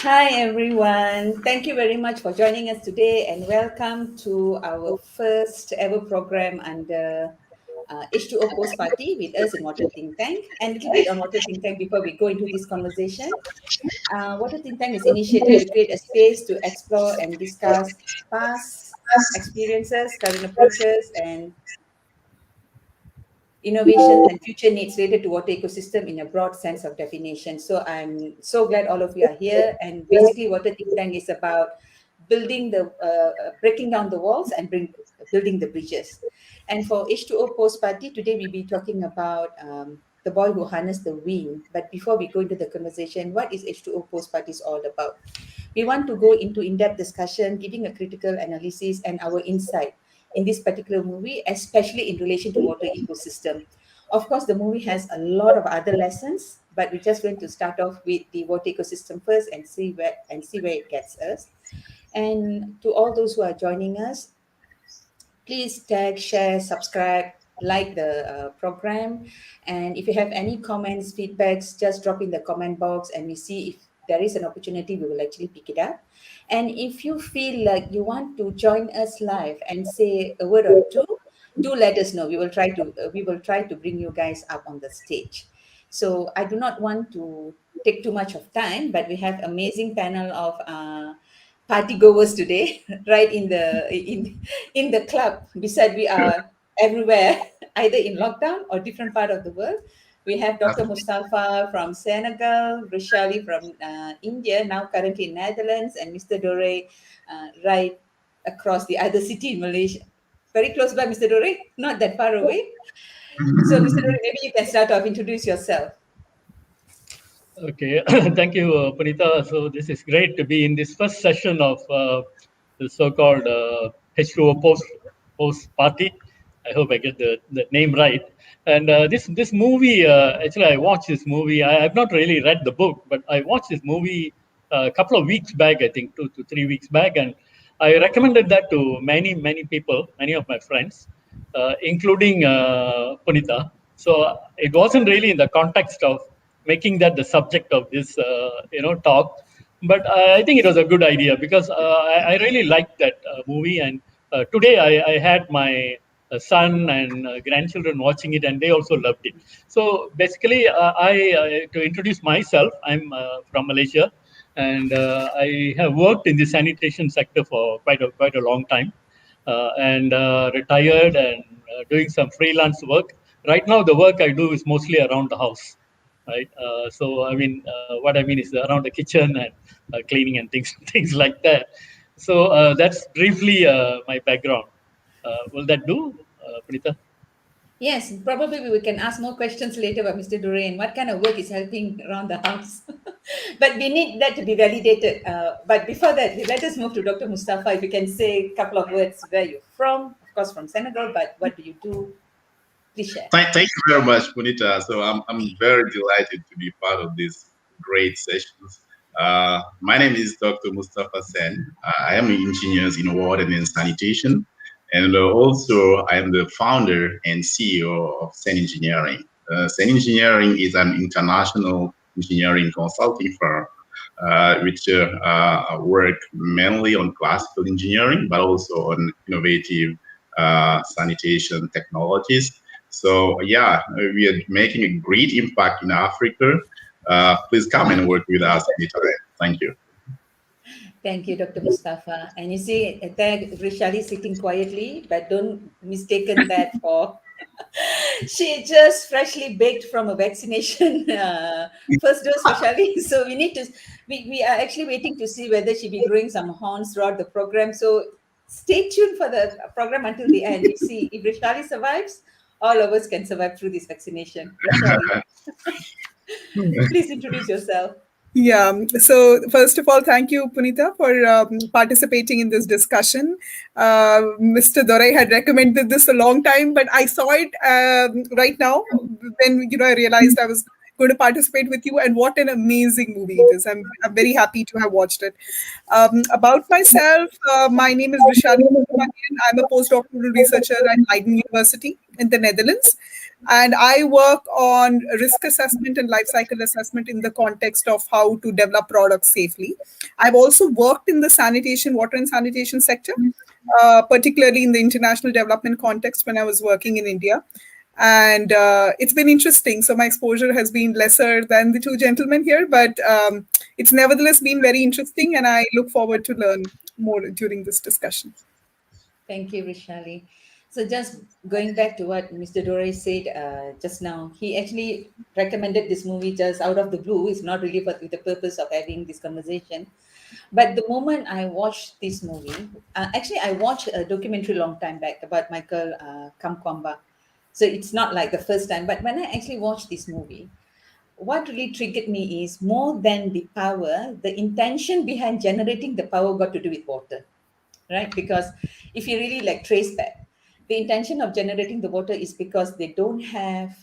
Hi everyone. Thank you very much for joining us today and welcome to our first ever program under H2O Post Party with us in Water Think Tank. And a little bit on Water Think Tank before we go into this conversation. Water Think Tank is initiated to create a space to explore and discuss past experiences, current approaches, and innovations and future needs related to water ecosystem in a broad sense of definition. So I'm so glad all of you are here. And basically, Water Think Tank is about breaking down the walls and building the bridges. And for H2O Post Party, today we'll be talking about the boy who harnessed the wind. But before we go into the conversation, what is H2O Post Party is all about? We want to go into in-depth discussion, giving a critical analysis and our insight in this particular movie, especially in relation to water ecosystem. Of course, the movie has a lot of other lessons, but we're just going to start off with the water ecosystem first and see where it gets us. And to all those who are joining us, please tag, share, subscribe, like the program. And if you have any comments, feedbacks, just drop in the comment box and we see if there is an opportunity, we will actually pick it up. And if you feel like you want to join us live and say a word or two, do let us know. We will try to bring you guys up on the stage. So I do not want to take too much of time, but we have amazing panel of party goers today, right in the club. Beside we are everywhere, either in lockdown or different part of the world. We have Dr. Mustafa from Senegal, Rishali from India, now currently in Netherlands, and Mr. Dore right across the other city in Malaysia. Very close by, Mr. Dore, not that far away. So, Mr. Dore, maybe you can start off, introduce yourself. Okay, thank you, Punita. So this is great to be in this first session of the so-called H2O Post Party. I hope I get the name right. And this movie, actually, I watched this movie. I have not really read the book, but I watched this movie a couple of weeks back. I think 2 to 3 weeks back, and I recommended that to many people, many of my friends, including Punita. So it wasn't really in the context of making that the subject of this talk, but I think it was a good idea because I really liked that movie. And today I had my son and grandchildren watching it, and they also loved it. So basically, to introduce myself, I'm from Malaysia, and I have worked in the sanitation sector for quite a long time, and retired and doing some freelance work. Right now, the work I do is mostly around the house, right? So I mean, what I mean is around the kitchen and cleaning and things things like that. So that's briefly my background. Will that do, Punita? Yes, probably we can ask more questions later about Mr. Durain. What kind of work is helping around the house? But we need that to be validated. But before that, let us move to Dr. Mustafa. If you can say a couple of words where you're from, of course from Senegal, but what do you do? Please share. Thank you very much, Punita. So I'm very delighted to be part of this great sessions. My name is Dr. Mustafa Sen. I am an engineer in water and sanitation, and also I am the founder and CEO of Sen Engineering. Sen Engineering is an international engineering consulting firm which work mainly on classical engineering, but also on innovative sanitation technologies. So yeah, we are making a great impact in Africa. Please come and work with us anytime. Thank you. Thank you, Dr. Mustafa. And you see, there Rishali sitting quietly, but don't mistaken that for she just freshly baked from a vaccination first dose, Rishali. So we are actually waiting to see whether she'll be growing some horns throughout the program. So stay tuned for the program until the end. You see, if Rishali survives, all of us can survive through this vaccination. Rishali, please introduce yourself. Yeah. So first of all, thank you, Punita, for participating in this discussion. Mr. Dorai had recommended this a long time, but I saw it right now when I realized I was going to participate with you, and what an amazing movie it is. I'm very happy to have watched it. About myself, my name is Rishali. I'm a postdoctoral researcher at Leiden University in the Netherlands. And I work on risk assessment and life cycle assessment in the context of how to develop products safely. I've also worked in the sanitation, water and sanitation sector, particularly in the international development context when I was working in India. And it's been interesting. So my exposure has been lesser than the two gentlemen here, but it's nevertheless been very interesting, and I look forward to learn more during this discussion. Thank you, Vishali. So just going back to what Mr. Dore said just now, he actually recommended this movie just out of the blue. It's not really with the purpose of having this conversation. But the moment I watched this movie, actually I watched a documentary long time back about Michael Kamkwamba. So it's not like the first time. But when I actually watched this movie, what really triggered me is more than the power, the intention behind generating the power got to do with water, right? Because if you really like trace back, the intention of generating the water is because they don't have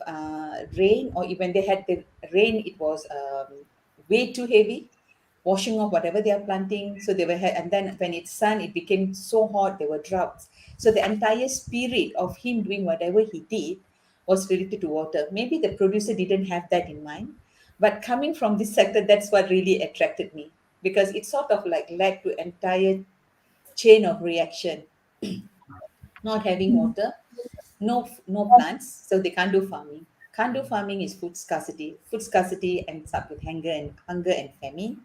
rain, or even they had the rain, it was way too heavy, washing off whatever they are planting. So they were, and then when it's sun, it became so hot, there were droughts. So the entire spirit of him doing whatever he did was related to water. Maybe the producer didn't have that in mind, but coming from this sector, that's what really attracted me, because it sort of like led to entire chain of reaction. Not having water, no plants, so they can't do farming. Can't do farming is food scarcity. Food scarcity ends up with hunger and famine.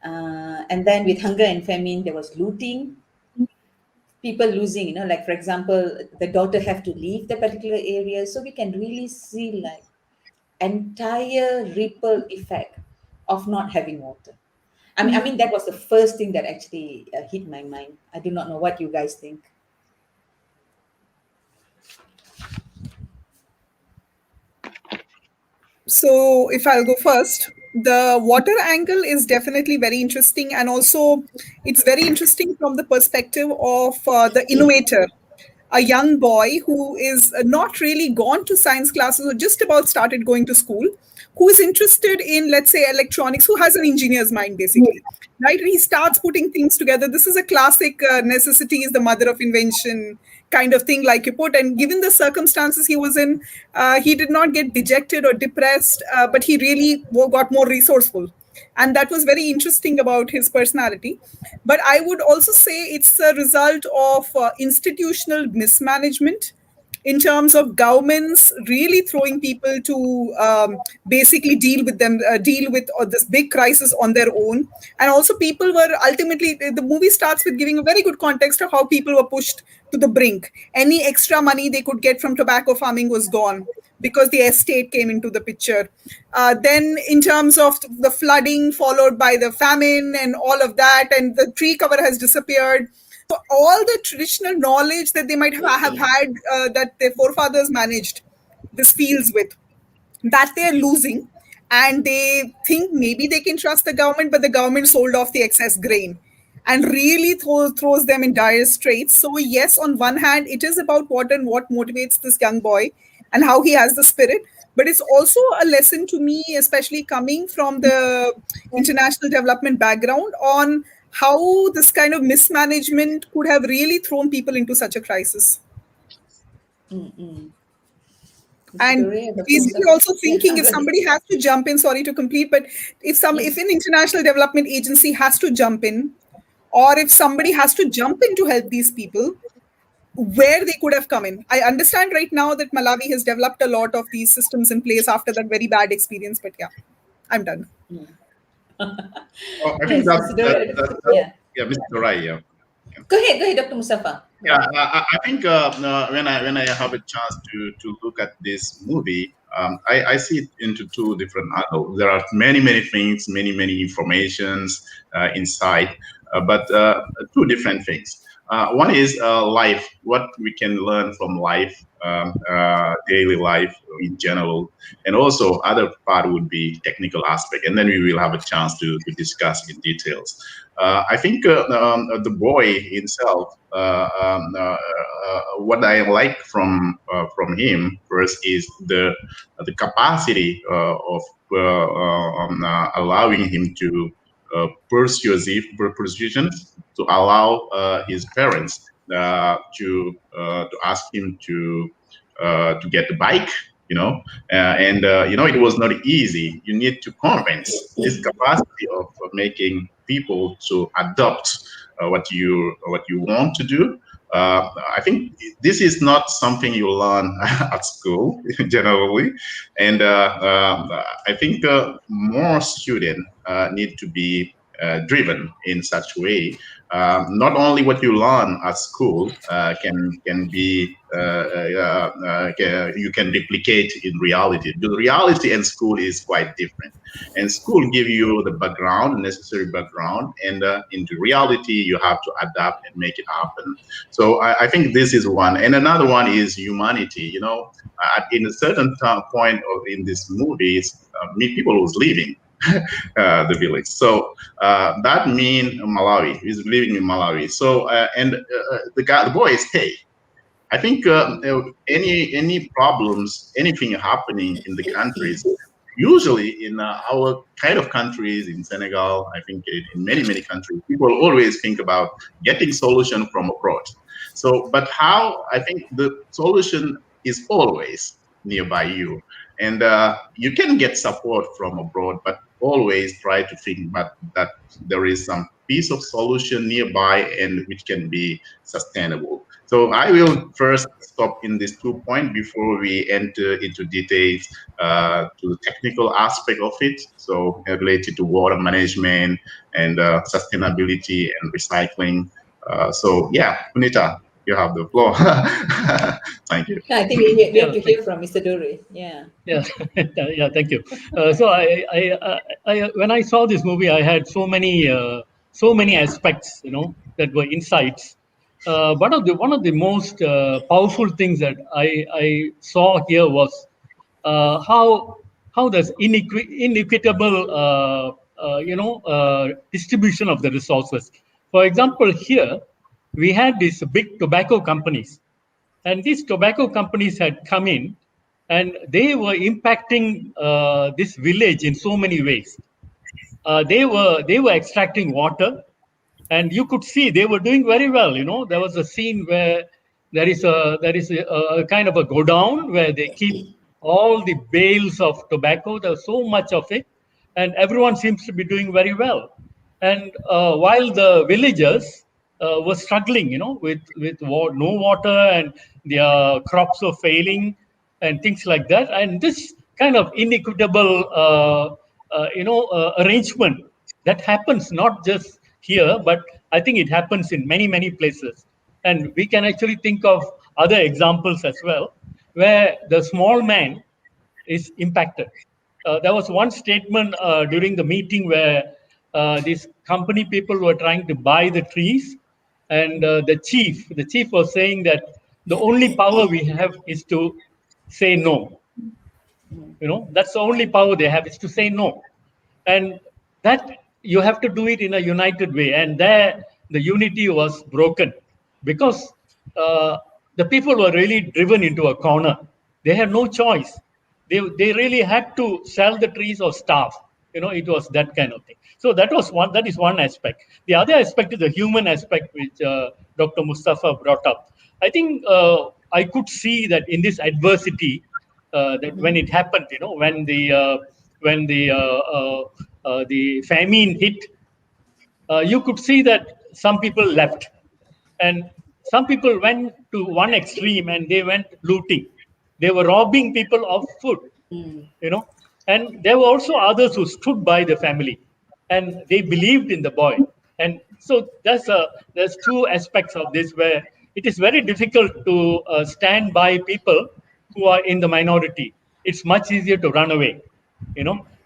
And then with hunger and famine, there was looting, people losing, like for example, the daughter have to leave the particular area. So we can really see like entire ripple effect of not having water. I mean that was the first thing that actually hit my mind. I do not know what you guys think. So, if I'll go first, the water angle is definitely very interesting. And also, it's very interesting from the perspective of the innovator, a young boy who is not really gone to science classes or just about started going to school, who is interested in, let's say, electronics, who has an engineer's mind, basically. Right? And he starts putting things together. This is a classic necessity is the mother of invention kind of thing, like you put. And given the circumstances he was in, he did not get dejected or depressed, but he really got more resourceful. And that was very interesting about his personality. But I would also say it's a result of institutional mismanagement in terms of governments really throwing people to basically deal with this big crisis on their own. And also people were ultimately, the movie starts with giving a very good context of how people were pushed to the brink. Any extra money they could get from tobacco farming was gone because the estate came into the picture. Then, in terms of the flooding, followed by the famine and all of that, and the tree cover has disappeared. So, all the traditional knowledge that they might have had, that their forefathers managed these fields with, that they're losing. And they think maybe they can trust the government, but the government sold off the excess grain and really throws them in dire straits. So, yes, on one hand, it is about what and what motivates this young boy and how he has the spirit. But it's also a lesson to me, especially coming from the international development background, on how this kind of mismanagement could have really thrown people into such a crisis. Mm-mm. Mr. And Dore, Dr. basically Mustafa? also Yeah, thinking, if go ahead. somebody has to jump in, sorry to complete, but if Yes. an international development agency has to jump in, or if somebody has to jump in to help these people, where they could have come in. I understand right now that Malawi has developed a lot of these systems in place after that very bad experience, but yeah, I'm done. Mm. Oh, I think Yes, Mr. Dore. Yeah. yeah, Mr. Rai, yeah. Go ahead, Dr. Mustafa. Go Yeah, ahead. I think when I have a chance to look at this movie, I see it into two different angles. There are many things, many informations inside, but two different things. One is life, what we can learn from life, daily life in general, and also other part would be technical aspect, and then we will have a chance to discuss in details. I think the boy himself, what I like from him first is the capacity of allowing him to persuasion to allow his parents to ask him to get the bike It was not easy. You need to convince this capacity of making people to adopt what you want to do. I think this is not something you learn at school generally, and I think more students need to be driven in such way. Not only what you learn at school can be you can replicate in reality. The reality and school is quite different. And school give you the background, necessary background, and in the reality you have to adapt and make it happen. So I think this is one, and another one is humanity. In a certain point in this movie, people was leaving the village. So that means Malawi. He's living in Malawi. So the boy stay. I think any problems, anything happening in the countries, usually in our kind of countries, in Senegal, I think in many countries, people always think about getting solution from abroad. So, but how I think the solution is always nearby you, and you can get support from abroad, but always try to think that there is some piece of solution nearby and which can be sustainable. So I will first stop in these 2 points before we enter into details to the technical aspect of it. So related to water management and sustainability and recycling. So yeah, Punita, you have the floor. Thank you. I think we have to thank hear from Mr. Dore. Yeah. Yeah, yeah, thank you. So when I saw this movie, I had so many aspects, that were insights. One of the most powerful things that I saw here was how there's inequitable distribution of the resources. For example, here we had these big tobacco companies, and these tobacco companies had come in, and they were impacting this village in so many ways. They were extracting water, and you could see they were doing very well. There was a scene where there is a kind of a go down where they keep all the bales of tobacco. There's so much of it, and everyone seems to be doing very well. And while the villagers were struggling, with no water, and their crops were failing and things like that. And this kind of inequitable, arrangement that happens not just here, but I think it happens in many places. And we can actually think of other examples as well, where the small man is impacted. There was one statement during the meeting where these company people were trying to buy the trees, and the chief was saying that the only power we have is to say no. That's the only power they have, is to say no. And that you have to do it in a united way. And there the unity was broken, because uh, the people were really driven into a corner. They had no choice. They really had to sell the trees or starve. It was that kind of thing. So that is one aspect. The other aspect is the human aspect, which Dr. Mustafa brought up. I think I could see that in this adversity, that when it happened, when the famine hit, you could see that some people left, and some people went to one extreme, and they went looting. They were robbing people of food, you know. And there were also others who stood by the family, and they believed in the boy. And so there's two aspects of this where it is very difficult to stand by people who are in the minority. It's much easier to run away.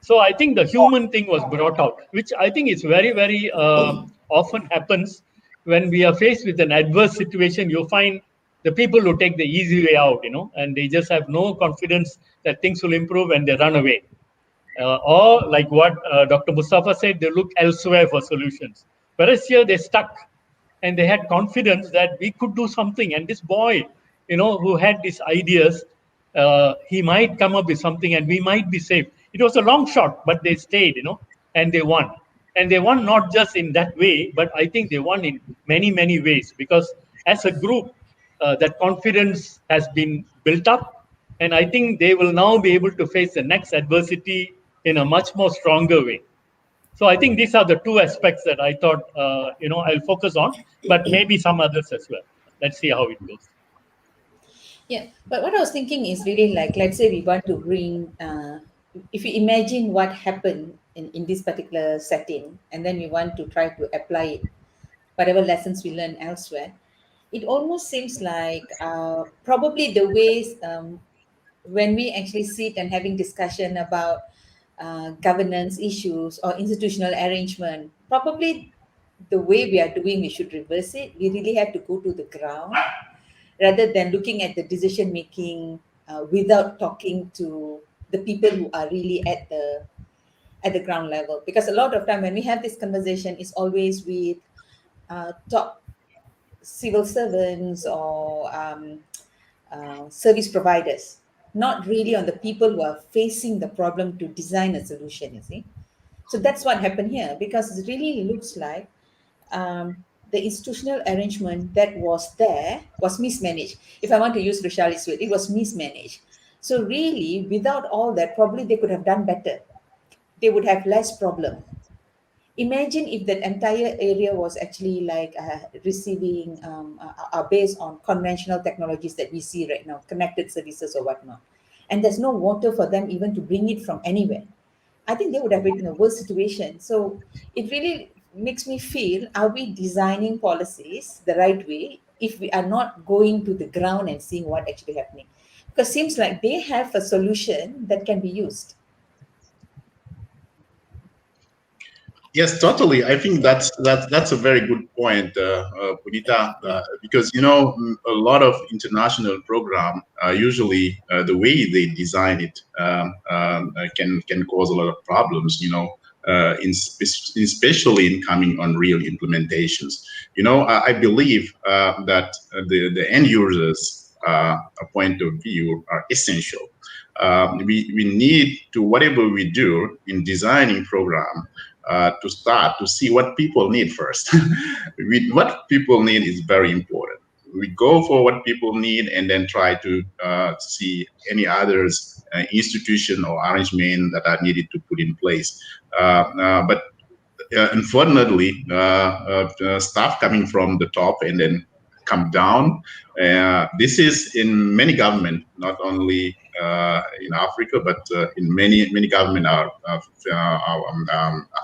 So I think the human thing was brought out, which I think is very often happens when we are faced with an adverse situation. You find the people who take the easy way out, and they just have no confidence that things will improve, and they run away. Or like what Dr. Mustafa said, they look elsewhere for solutions. Whereas here they stuck, and they had confidence that we could do something. And this boy, who had these ideas, he might come up with something, and we might be safe. It was a long shot, but they stayed, and they won. And they won not just in that way, but I think they won in many ways, because as a group, that confidence has been built up, And I think they will now be able to face the next adversity in a much more stronger way. So I think these are the two aspects that I thought, I'll focus on, but maybe some others as well. Let's see how it goes. Yeah, but what I was thinking is really like, let's say we want to bring, if you imagine what happened in this particular setting, and then we want to try to apply it, whatever lessons we learn elsewhere, it almost seems like probably the ways when we actually sit and having discussion about governance issues or institutional arrangement, probably the way we are doing, we should reverse it. We really have to go to the ground rather than looking at the decision making without talking to the people who are really at the ground level. Because a lot of time when we have this conversation, it's always with top civil servants or service providers, not really on the people who are facing the problem to design a solution, you see. So that's what happened here, because it really looks like the institutional arrangement that was there was mismanaged. If I want to use Rishali's word, it was mismanaged. So really, without all that, probably they could have done better. They would have less problem. Imagine if that entire area was actually like receiving based on conventional technologies that we see right now, connected services or whatnot, and there's no water for them even to bring it from anywhere. I think they would have been in a worse situation. So it really makes me feel, are we designing policies the right way if we are not going to the ground and seeing what actually happening? Because it seems like they have a solution that can be used. Yes, totally. I think that's a very good point, Punita, Yeah. because a lot of international program usually the way they design it can cause a lot of problems. Especially in coming on real implementations. I believe that the end users' point of view are essential. We need to, whatever we do in designing program, to start to see what people need first. What people need is very important. We go for what people need and then try to see any others institution or arrangement that are needed to put in place. But unfortunately, stuff coming from the top and then come down. This is in many government, not only in Africa, but in many government are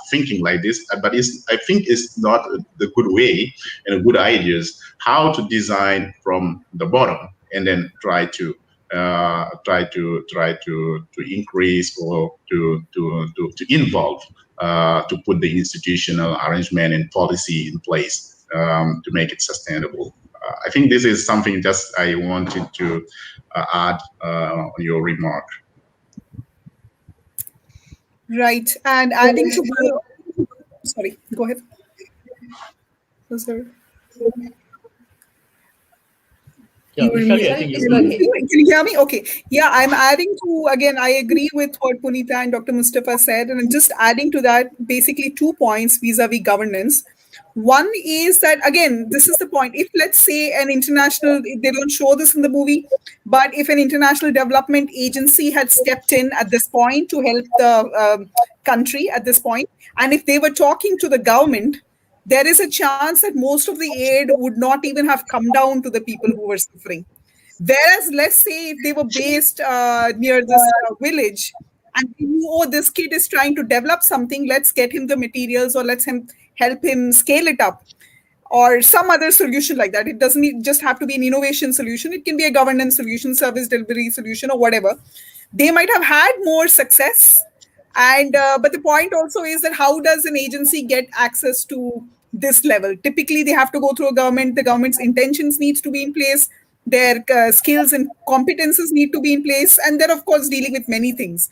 thinking like this. But I think it's not the good way and a good ideas how to design from the bottom and then try to increase or to involve to put the institutional arrangement and policy in place to make it sustainable. I think this is something just I wanted to add on your remark. Right. And adding to the, sorry, go ahead. So, sorry. Yeah, Vishali, I Sorry, think please you go will. ahead. Can you hear me? Okay. Yeah, I'm adding to, again, I agree with what Punita and Dr. Mustafa said. And I'm just adding to that basically 2 points vis-a-vis governance. One is that, again, this is the point. If, let's say, an international, they don't show this in the movie, but if an international development agency had stepped in at this point to help the country at this point, and if they were talking to the government, there is a chance that most of the aid would not even have come down to the people who were suffering. Whereas, let's say if they were based near this village and they knew, oh, this kid is trying to develop something, let's get him the materials or let's help him scale it up or some other solution like that. It doesn't just have to be an innovation solution. It can be a governance solution, service delivery solution, or whatever. They might have had more success. And but the point also is that how does an agency get access to this level? Typically, they have to go through a government. The government's intentions needs to be in place. Their skills and competences need to be in place, and they're of course dealing with many things.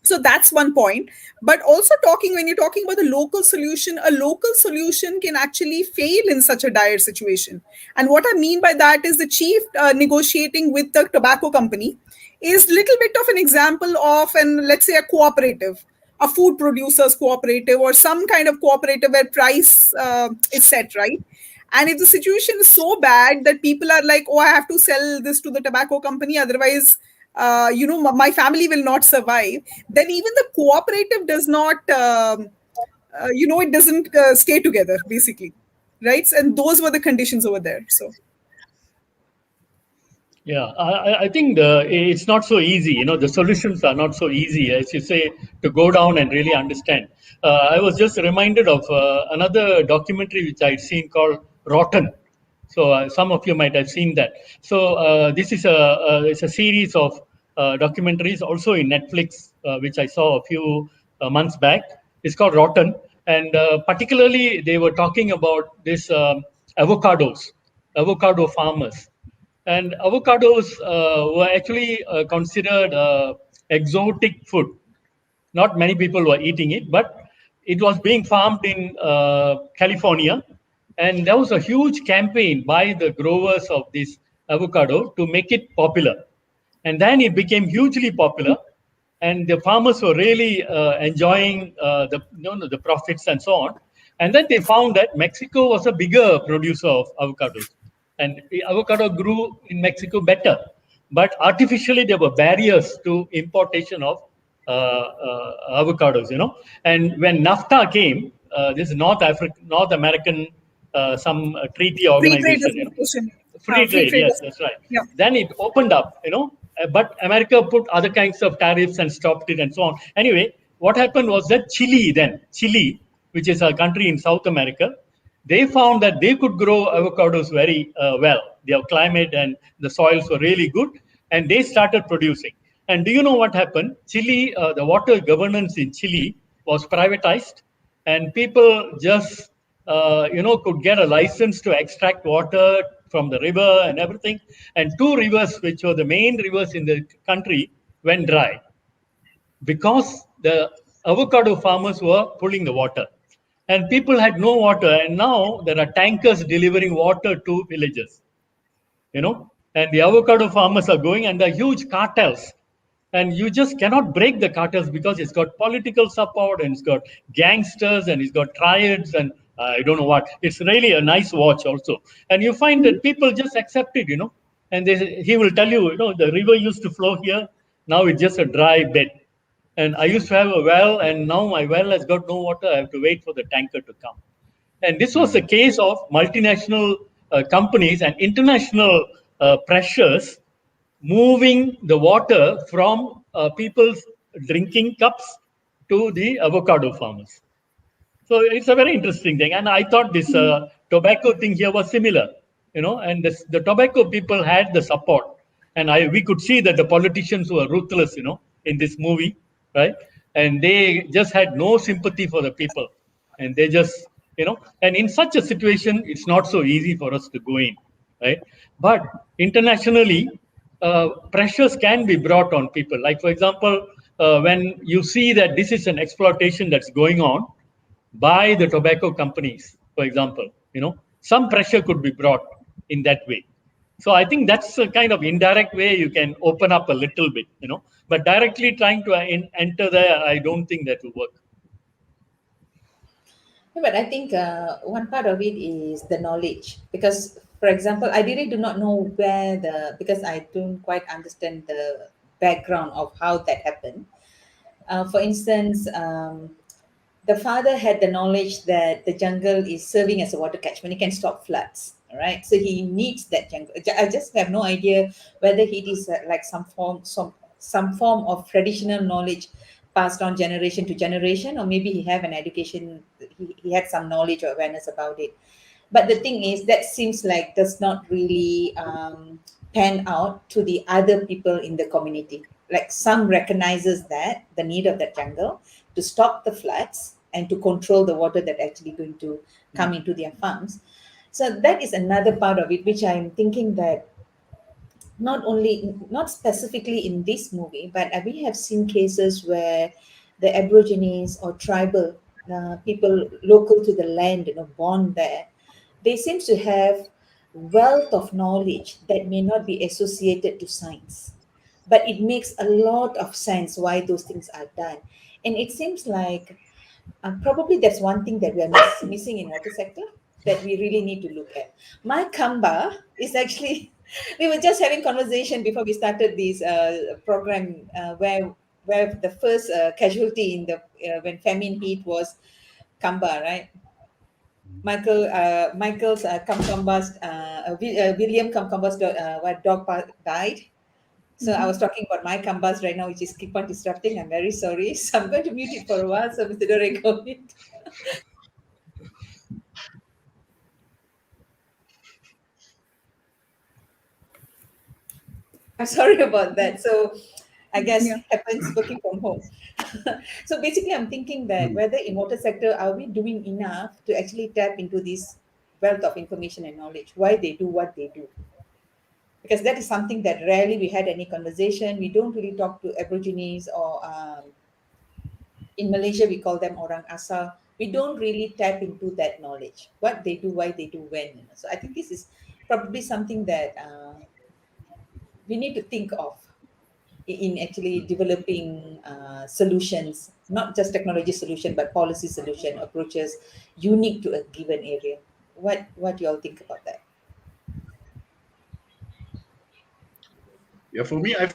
So that's one point. But also when you're talking about the local solution, a local solution can actually fail in such a dire situation. And what I mean by that is the chief negotiating with the tobacco company is little bit of an example of let's say a cooperative, a food producers cooperative or some kind of cooperative where price is set, right? And if the situation is so bad that people are like, oh, I have to sell this to the tobacco company, otherwise my family will not survive, then even the cooperative does not, it doesn't stay together, basically. Right. And those were the conditions over there. So. Yeah, I think it's not so easy. The solutions are not so easy, as you say, to go down and really understand. I was just reminded of another documentary which I'd seen called Rotten. So some of you might have seen that. So this is it's a series of documentaries also in Netflix, which I saw a few months back. It's called Rotten, and particularly they were talking about this avocado farmers. And avocados were actually considered exotic food. Not many people were eating it, but it was being farmed in California. And there was a huge campaign by the growers of this avocado to make it popular. And then it became hugely popular. And the farmers were really enjoying the profits and so on. And then they found that Mexico was a bigger producer of avocados, and the avocado grew in Mexico better. But artificially, there were barriers to importation of avocados, And when NAFTA came, this North American some treaty Free trade organization, association. free Free trade, trade. yes, that's right. Yeah. Then it opened up, but America put other kinds of tariffs and stopped it and so on. Anyway, what happened was that Chile, which is a country in South America, they found that they could grow avocados very well. Their climate and the soils were really good, and they started producing. And do you know what happened? Chile, the water governance in Chile was privatized, and people just could get a license to extract water from the river and everything. And two rivers, which were the main rivers in the country, went dry because the avocado farmers were pulling the water, and people had no water. And now there are tankers delivering water to villages, and the avocado farmers are going, and the huge cartels, and you just cannot break the cartels because it's got political support, and it's got gangsters, and it's got triads, and I don't know what. It's really a nice watch also. And you find that people just accept it, and he will tell you, the river used to flow here, now it's just a dry bed. And I used to have a well, and now my well has got no water. I have to wait for the tanker to come. And this was a case of multinational companies and international pressures moving the water from people's drinking cups to the avocado farmers. So it's a very interesting thing. And I thought this tobacco thing here was similar, and the tobacco people had the support. And we could see that the politicians were ruthless, in this movie, right? And they just had no sympathy for the people. And they just, and in such a situation, it's not so easy for us to go in, right? But internationally, pressures can be brought on people. Like, for example, when you see that this is an exploitation that's going on, by the tobacco companies, for example, some pressure could be brought in that way. So I think that's a kind of indirect way you can open up a little bit, but directly trying to enter there, I don't think that will work. Yeah, but I think one part of it is the knowledge, because, for example, I really do not know because I don't quite understand the background of how that happened. For instance, the father had the knowledge that the jungle is serving as a water catchment. It can stop floods. All right, so he needs that jungle. I just have no idea whether it is like some form of traditional knowledge passed on generation to generation, or maybe he have an education. He had some knowledge or awareness about it. But the thing is, that seems like does not really pan out to the other people in the community. Like, some recognizes that the need of that jungle to stop the floods and to control the water that actually going to come into their farms. So that is another part of it, which I'm thinking that not specifically in this movie, but we have seen cases where the Aborigines or tribal people local to the land, born there, they seem to have wealth of knowledge that may not be associated to science, but it makes a lot of sense why those things are done. And it seems like probably that's one thing that we are missing in water sector. that we really need to look at. My kamba is actually, we were just having conversation before we started this program, where the first casualty in the when famine hit was kamba, right? Michael's Kamkamba's William Kamkamba's died. So I was talking about my Kambas right now, which is keep on disrupting. I'm very sorry. So I'm going to mute it for a while. So Mr. Dore, go ahead. I'm sorry about that. So I guess Yeah. happens working from home. So basically, I'm thinking that whether in water sector are we doing enough to actually tap into this wealth of information and knowledge, why they do what they do, because that is something that rarely we had any conversation. We don't really talk to Aborigines or in Malaysia we call them orang asal. We don't really tap into that knowledge, what they do, why they do, when. So I think this is probably something that we need to think of in actually developing solutions, not just technology solution, but policy solution approaches unique to a given area. What do you all think about that? Yeah, for me, I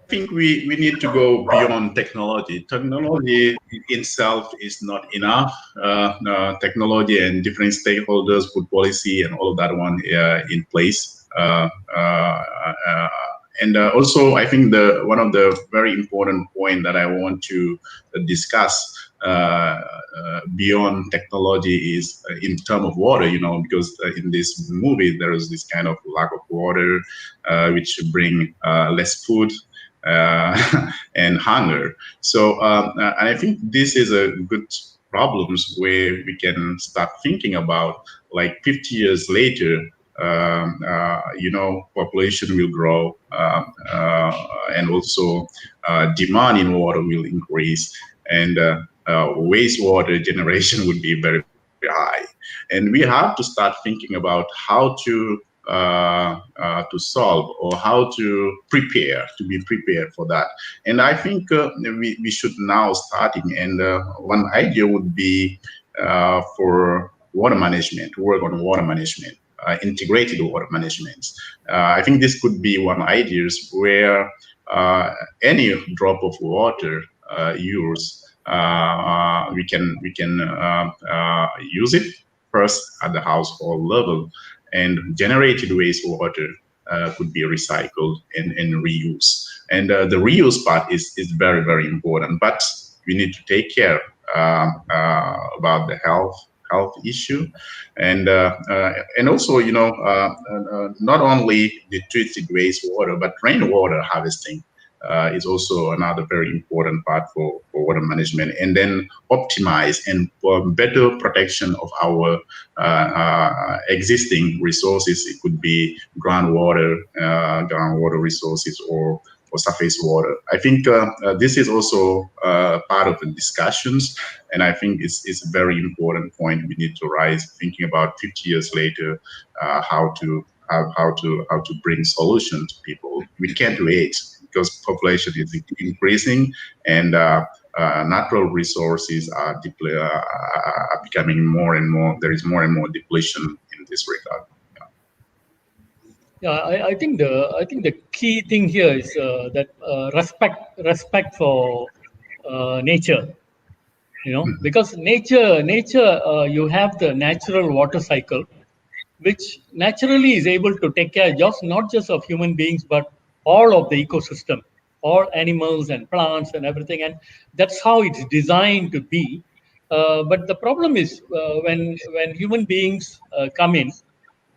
think we need to go beyond technology. Technology itself is not enough. Technology and different stakeholders put policy and all of that one in place. And also, I think the one of the very important point that I want to discuss beyond technology is in terms of water. Because in this movie there is this kind of lack of water, which bring less food and hunger. So, and I think this is a good problems where we can start thinking about, like 50 years later, population will grow, and also demand in water will increase, and wastewater generation would be very, very high. And we have to start thinking about how to solve, or how to be prepared for that. And I think we should now starting. And one idea would be for water management, work on water management, integrated water management. I think this could be one ideas where any drop of water used, we can use it first at the household level, and generated wastewater could be recycled and reused. And the reuse part is very, very important. But we need to take care about the health issue, and also, not only the treated wastewater, but rainwater harvesting is also another very important part for water management. And then optimize and for better protection of our existing resources. It could be groundwater resources, or surface water. I think this is also part of the discussions, and I think it's a very important point we need to raise, thinking about 50 years later, how to bring solution to people. We can't wait, because population is increasing, and natural resources are becoming more and more. There is more and more depletion in this regard. Yeah, I think the key thing here is that respect for nature. Because nature, you have the natural water cycle, which naturally is able to take care not just of human beings, but all of the ecosystem, all animals and plants and everything. And that's how it's designed to be. But the problem is when human beings come in,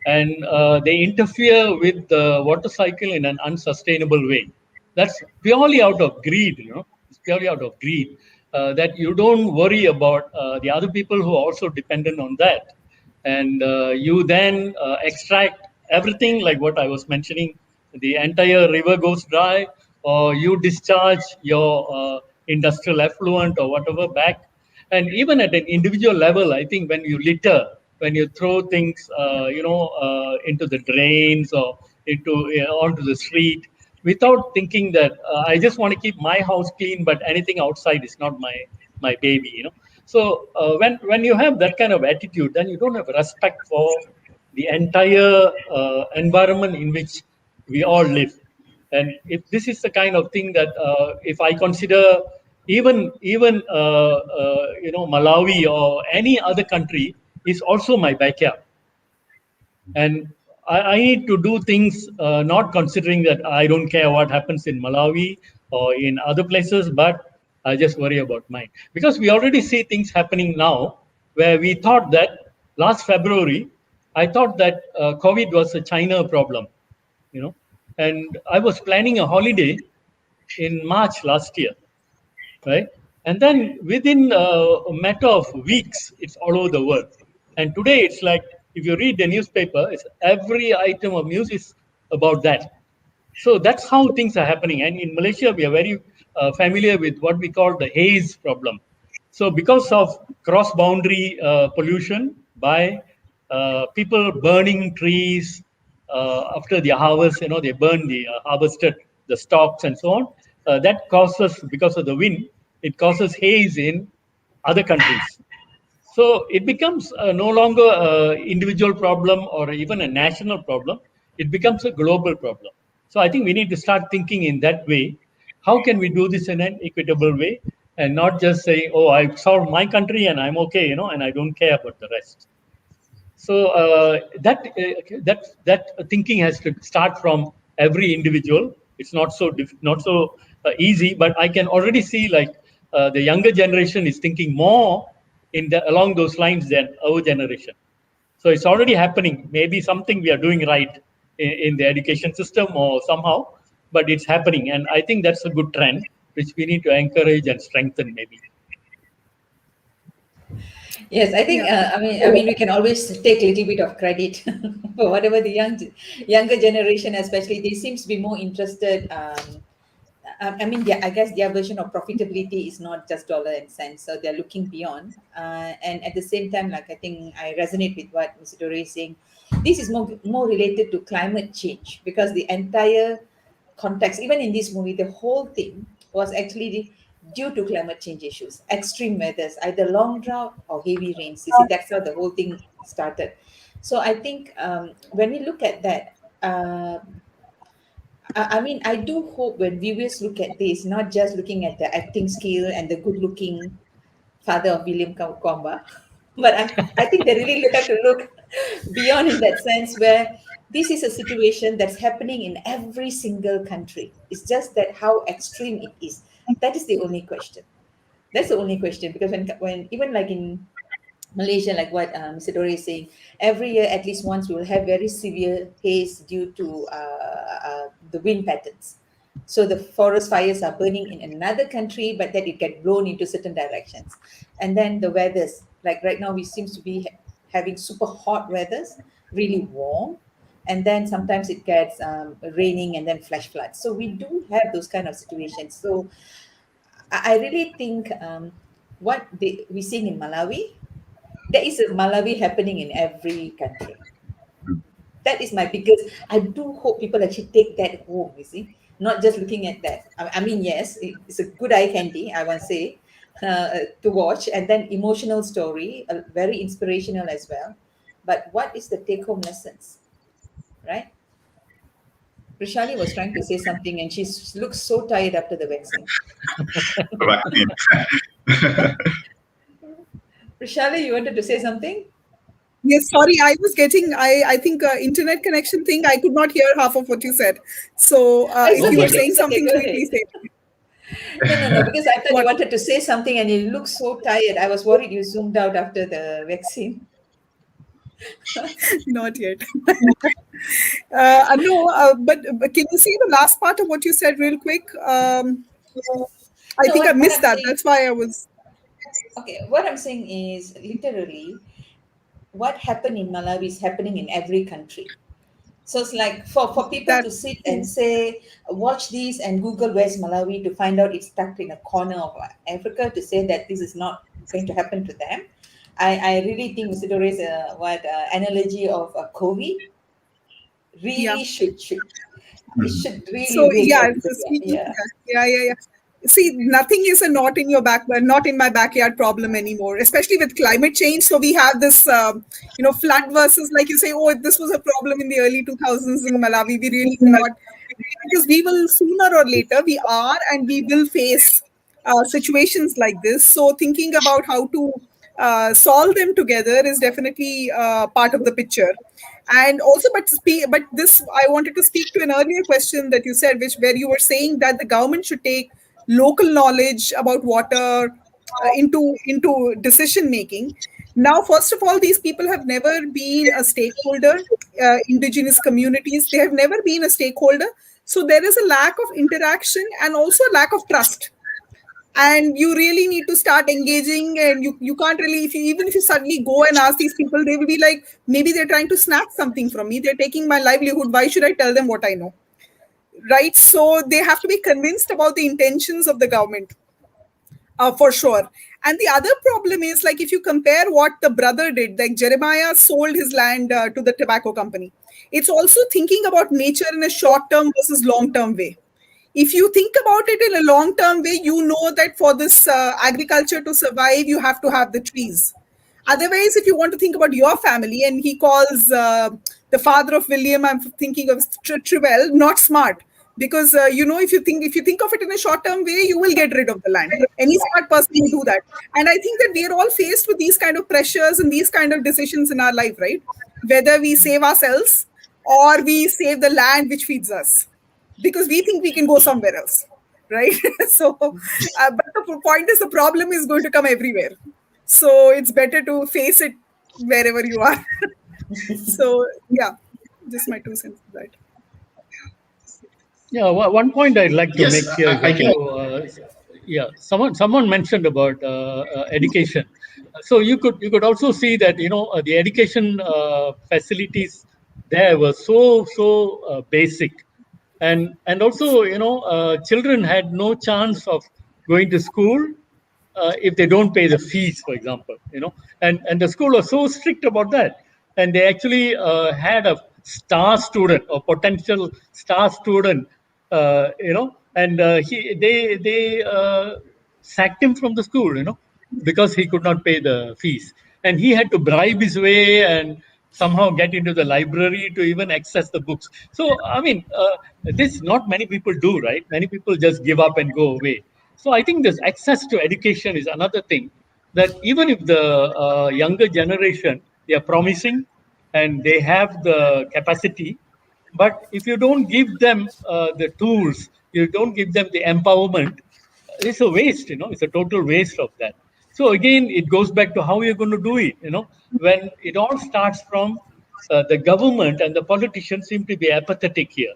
and they interfere with the water cycle in an unsustainable way. That's purely out of greed. It's purely out of greed, that you don't worry about the other people who are also dependent on that. And you then extract everything, like what I was mentioning. The entire river goes dry, or you discharge your industrial effluent or whatever back. And even at an individual level, I think when you litter, when you throw things, into the drains or onto the street, without thinking that I just want to keep my house clean, but anything outside is not my baby. So when you have that kind of attitude, then you don't have respect for the entire environment in which we all live. And if this is the kind of thing that if I consider even Malawi or any other country is also my backyard, and I need to do things not considering that I don't care what happens in Malawi or in other places, but I just worry about mine. Because we already see things happening now where we thought that last February, I thought that COVID was a China problem, you know, and I was planning a holiday in March last year, right? And then within a matter of weeks, it's all over the world. And today, it's like if you read the newspaper, it's every item of news is about that. So that's how things are happening. And in Malaysia, we are very familiar with what we call the haze problem. So because of cross-boundary pollution by people burning trees after the harvest, they burn the harvested the stalks and so on. That causes, because of the wind, it causes haze in other countries. So it becomes no longer an individual problem or even a national problem. It becomes a global problem. So I think we need to start thinking in that way. How can we do this in an equitable way and not just say, "Oh, I've solved my country and I'm okay," and I don't care about the rest. So that thinking has to start from every individual. It's not so easy, but I can already see like the younger generation is thinking more along those lines than our generation. So it's already happening. Maybe something we are doing right in the education system or somehow, but it's happening, and I think that's a good trend which we need to encourage and strengthen. Maybe. Yes, I think Yeah. I mean we can always take a little bit of credit for whatever the younger generation, especially, they seems to be more interested. I mean, I guess their version of profitability is not just dollar and cents, so they're looking beyond. And at the same time, like I think I resonate with what Mr. Dore is saying. This is more related to climate change, because the entire context, even in this movie, the whole thing was actually due to climate change issues, extreme weathers, either long drought or heavy rains. You see, that's how the whole thing started. So I think when we look at that, I mean, I do hope when viewers look at this, not just looking at the acting skill and the good-looking father of William Kwamba, but I think they really have to look beyond in that sense, where this is a situation that's happening in every single country. It's just that how extreme it is. That is the only question. That's the only question, because when even like in Malaysia, like what Mr. Dore is saying, every year at least once we will have very severe haze due to the wind patterns. So the forest fires are burning in another country, but then it get blown into certain directions. And then the weathers, like right now, we seems to be having super hot weathers, really warm, and then sometimes it gets raining and then flash floods. So we do have those kind of situations. So I really think what we're seeing in Malawi, there is a Malawi happening in every country. That is my biggest. I do hope people actually take that home. You see, not just looking at that. I mean, yes, it's a good eye candy, I want to say, to watch, and then emotional story, very inspirational as well. But what is the take-home lessons, right? Prishali was trying to say something, and she looks so tired after the vaccine. Vaccine. Prishali, you wanted to say something? Yes, sorry, I was getting, I think internet connection thing. I could not hear half of what you said. So It's if No you were okay. problem. saying It's okay. something Go to me, ahead. please say. No, because I thought you What? wanted to say something and you look so tired. I was worried you zoomed out after the vaccine. Not yet. No, but can you see the last part of what you said real quick? I No, think I what missed I'm that. saying, That's why I was okay, what I'm saying is literally what happened in Malawi is happening in every country. So it's like for people that. to sit and say, watch this and Google where's Malawi to find out it's stuck in a corner of Africa, to say that this is not going to happen to them. I really think Mr. Dore's analogy of COVID Yeah. really should it should So really wake yeah, everybody up. speaking. Yeah. Yeah. See, nothing is a not in my backyard problem anymore, especially with climate change. So we have this, flood versus, like you say, oh, this was a problem in the early 2000s in Malawi. We really cannot, because we will sooner or later, we are and we will face situations like this. So thinking about how to solve them together is definitely part of the picture. And also, but this, I wanted to speak to an earlier question that you said, which where you were saying that the government should take local knowledge about water into decision making. Now, first of all, these people have never been a stakeholder. Indigenous communities, they have never been a stakeholder. So there is a lack of interaction and also a lack of trust, and you really need to start engaging. And you can't really, if you, even if you suddenly go and ask these people, they will be like, maybe they're trying to snatch something from me, they're taking my livelihood, why should I tell them what I know, right? So they have to be convinced about the intentions of the government, for sure. And the other problem is, like, if you compare what the brother did, like Jeremiah sold his land to the tobacco company. It's also thinking about nature in a short term versus long term way. If you think about it in a long term way, you know that for this agriculture to survive, you have to have the trees. Otherwise, if you want to think about your family, and he calls the father of William, I'm thinking of Trivell, not smart, because if you think of it in a short term way, you will get rid of the land. Any smart person will do that. And I think that we are all faced with these kind of pressures and these kind of decisions in our life, right? Whether we save ourselves or we save the land which feeds us, because we think we can go somewhere else, right? So, but the point is, the problem is going to come everywhere. So it's better to face it wherever you are. So, yeah, just my 2 cents to that. Yeah, one point I'd like to Yes, make here is I that, can. yeah, someone mentioned about education. So you could also see that the education facilities there were so basic, and also children had no chance of going to school if they don't pay the fees, for example, and the school was so strict about that, and they actually had a star student or potential star student, and they sacked him from the school, because he could not pay the fees, and he had to bribe his way and somehow get into the library to even access the books. So I mean, this not many people do, right? Many people just give up and go away. So I think this access to education is another thing, that even if the younger generation, they are promising and they have the capacity, but if you don't give them the tools, you don't give them the empowerment, it's a waste. It's a total waste of that. So again, it goes back to how you're going to do it. When it all starts from the government, and the politicians seem to be apathetic here.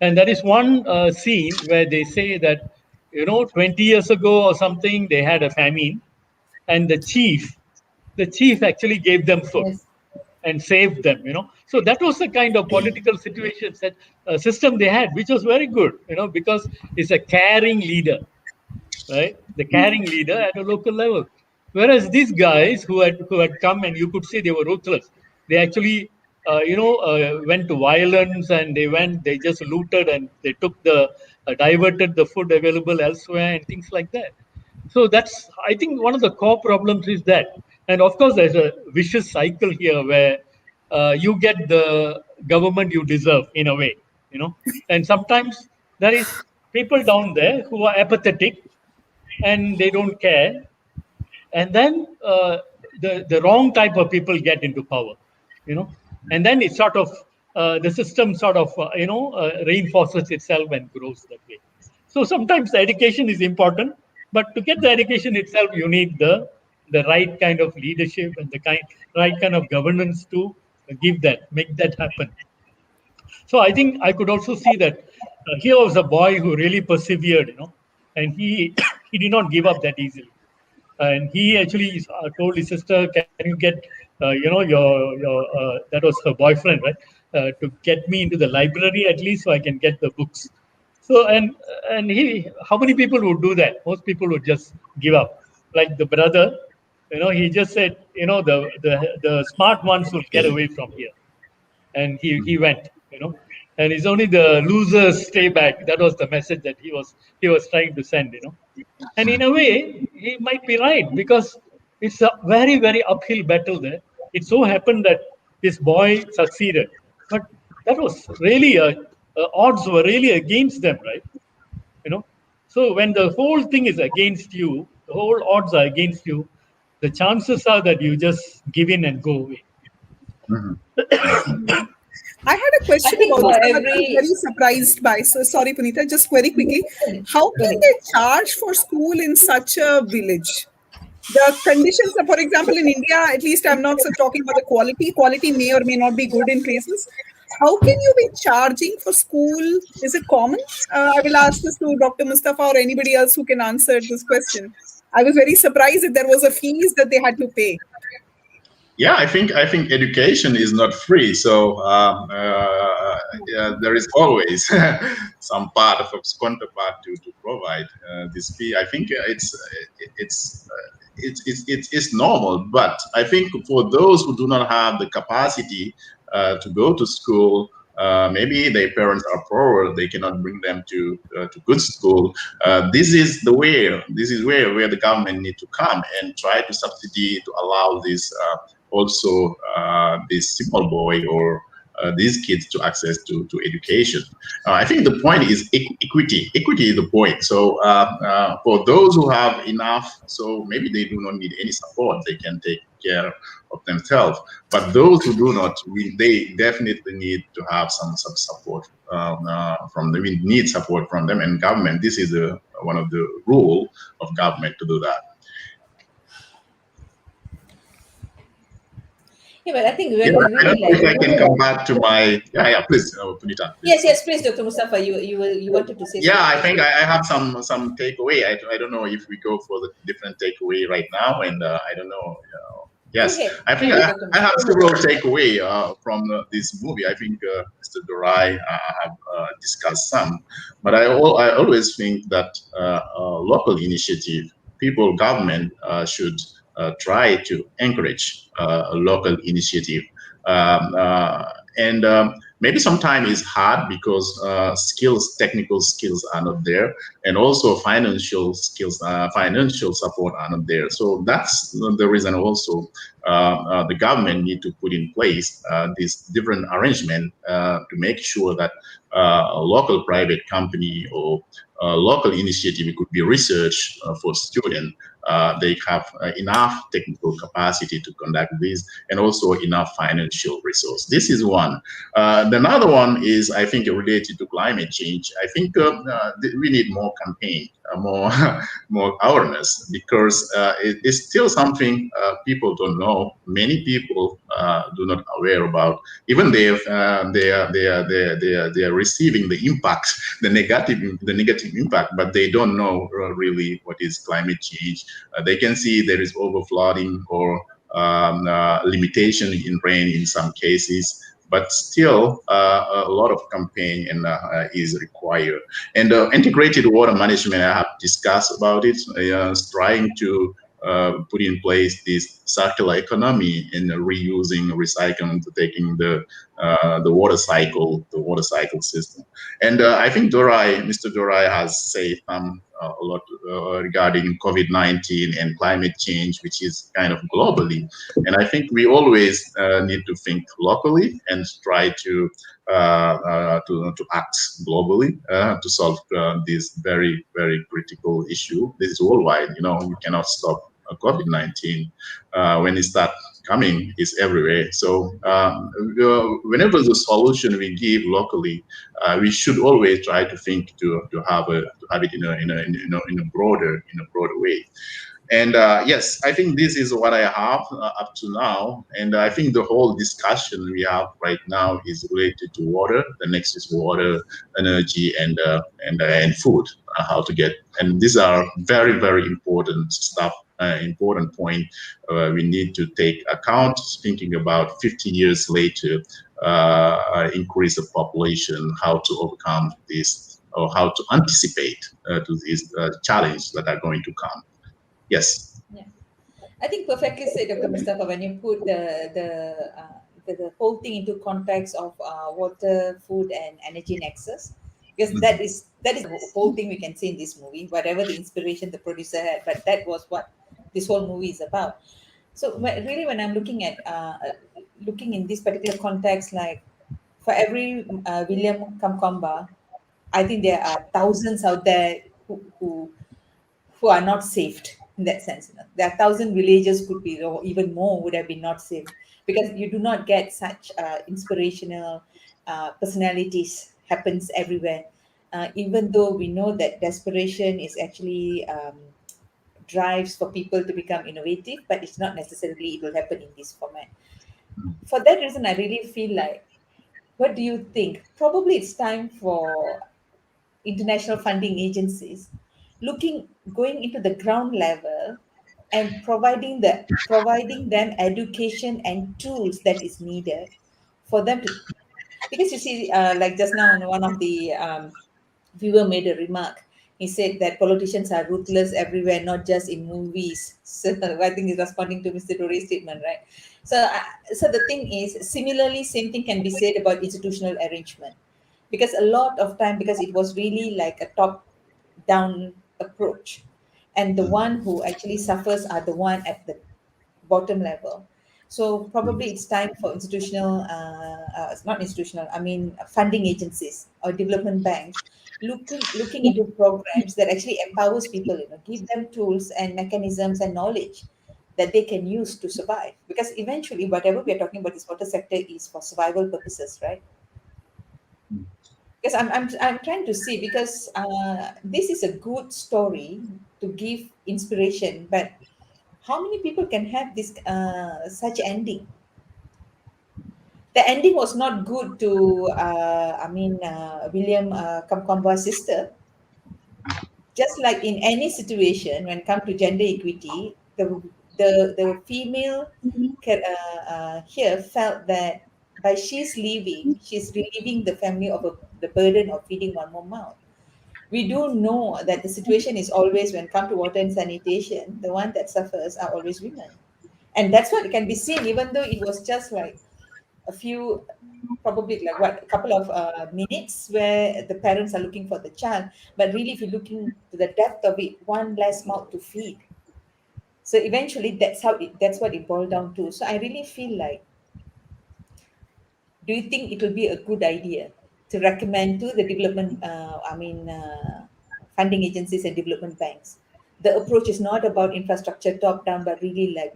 And there is one scene where they say that, 20 years ago or something, they had a famine, and the chief actually gave them food Yes. and saved them. So that was the kind of political situations, that system they had, which was very good, because it's a caring leader, right? The caring leader at a local level. Whereas these guys who had come, and you could see they were ruthless. They actually went to violence, and they just looted, and they took the diverted the food available elsewhere and things like that. So that's, I think, one of the core problems is that. And of course, there's a vicious cycle here where you get the government you deserve in a way, and sometimes there is people down there who are apathetic and they don't care, and then the wrong type of people get into power, you know and then it sort of the system sort of reinforces itself and grows that way. So sometimes the education is important, but to get the education itself, you need the right kind of leadership and the right kind of governance to make that happen. So I think I could also see that here was a boy who really persevered, and he he did not give up that easily. And he actually told his sister, "Can you get, that was her boyfriend, right? To get me into the library at least, so I can get the books." So and how many people would do that? Most people would just give up. Like the brother, he just said, the smart ones will get away from here, and he went. and it's only the losers stay back. That was the message that he was trying to send, And in a way, he might be right, because it's a very, very uphill battle there. It so happened that this boy succeeded, but that was really odds were really against them, right? So when the whole thing is against you, the whole odds are against you, the chances are that you just give in and go away. I had a I question think about for this that I was every very surprised by. So sorry, Punita, just very quickly. How go can ahead. they charge for school in such a village? The conditions, for example, in India, at least I'm not talking about the quality. Quality may or may not be good in places. How can you be charging for school? Is it common? I will ask this to Dr. Mustafa or anybody else who can answer this question. I was very surprised that there was a fees that they had to pay. Yeah, I think education is not free, so yeah, there is always some part of a counterpart to provide this fee. I think it's normal, but I think for those who do not have the capacity to go to school, maybe their parents are poor, they cannot bring them to good school. This is the way. This is where the government need to come and try to subsidy to allow this. Also this simple boy or these kids to access to education. I think the point is equity. Equity is the point. So for those who have enough, so maybe they do not need any support. They can take care of themselves. But those who do not, they definitely need to have some support from them. We need support from them and government. This is one of the rule of government to do that. Yeah, but I think Yeah, when I we don't know like if I can come back to my. Yeah, please, Punita, yes, please. yes, please, Dr. Mustafa, you wanted to say Yeah, something. I think I have some takeaway. I don't know if we go for the different takeaway right now, and I don't know. Go Yes, ahead. I think Go ahead, Dr. I have Mustafa. several takeaway from this movie. I think Mr. Dorai have discussed some, but I always think that local initiative, people, government should try to encourage a local initiative. Um, uh, and maybe sometimes it's hard because technical skills are not there, and also financial skills, financial support are not there. So that's the reason also the government need to put in place this different arrangement to make sure that a local private company or local initiative, it could be research for students. They have enough technical capacity to conduct this, and also enough financial resource. This is one. The another one is, I think, related to climate change. I think we need more campaign, more more awareness, because it's still something people don't know. Many people do not aware about. Even they are receiving the impact, the negative impact, but they don't know really what is climate change. They can see there is overflooding or limitation in rain in some cases, but still a lot of campaign and is required. And integrated water management, I have discussed about it, trying to put in place this circular economy in reusing, recycling, to taking the water cycle system. And I think Mr. Dorai has said a lot regarding COVID-19 and climate change, which is kind of globally. And I think we always need to think locally and try to act globally to solve this very, very critical issue. This is worldwide. We cannot stop COVID-19 when it starts coming, is everywhere. So whenever the solution we give locally, we should always try to think to have it in a broader way. And yes, I think this is what I have up to now. And I think the whole discussion we have right now is related to water, the nexus: water, energy, and food. How to get, and these are very, very important stuff. Important point we need to take account. Thinking about 50 years later, increase of population, how to overcome this, or how to anticipate to these challenges that are going to come. Yes. Yeah. I think perfectly said, Dr. Mustafa, when you put the whole thing into context of water, food, and energy nexus, because Mhm. that is the whole thing we can see in this movie. Whatever the inspiration the producer had, but that was what this whole movie is about. So really, when I'm looking at looking in this particular context, like for every William Kamkwamba, I think there are thousands out there who are not saved in that sense. There are thousand villages could be, or even more would have been not saved, because you do not get such inspirational personalities happens everywhere. Even though we know that desperation is actually drives for people to become innovative, but it's not necessarily it will happen in this format. For that reason, I really feel like, what do you think? Probably it's time for international funding agencies looking going into the ground level and providing them education and tools that is needed for them to, because you see, like just now one of the viewer made a remark. He said that politicians are ruthless everywhere, not just in movies. So I think he's responding to Mr. Dore's statement, right? So the thing is, similarly, same thing can be said about institutional arrangement, because a lot of time, because it was really like a top down approach, and the one who actually suffers are the one at the bottom level. So probably it's time for institutional, not institutional, I mean funding agencies or development banks looking into programs that actually empowers people, give them tools and mechanisms and knowledge that they can use to survive. Because eventually, whatever we are talking about, this water sector is for survival purposes, right? Because I'm trying to see, because this is a good story to give inspiration, but how many people can have this such ending? The ending was not good to William Kamkwamba's sister. Just like in any situation when it comes to gender equity, the female here felt that by she's leaving, she's relieving the family of the burden of feeding one more mouth. We do know that the situation is always, when come to water and sanitation, the one that suffers are always women. And that's what can be seen, even though it was just like a few, probably like what, a couple of minutes where the parents are looking for the child. But really, if you're looking to the depth of it, one less mouth to feed. So eventually, that's what it boiled down to. So I really feel like, do you think it will be a good idea to recommend to the development, funding agencies and development banks? The approach is not about infrastructure top down, but really like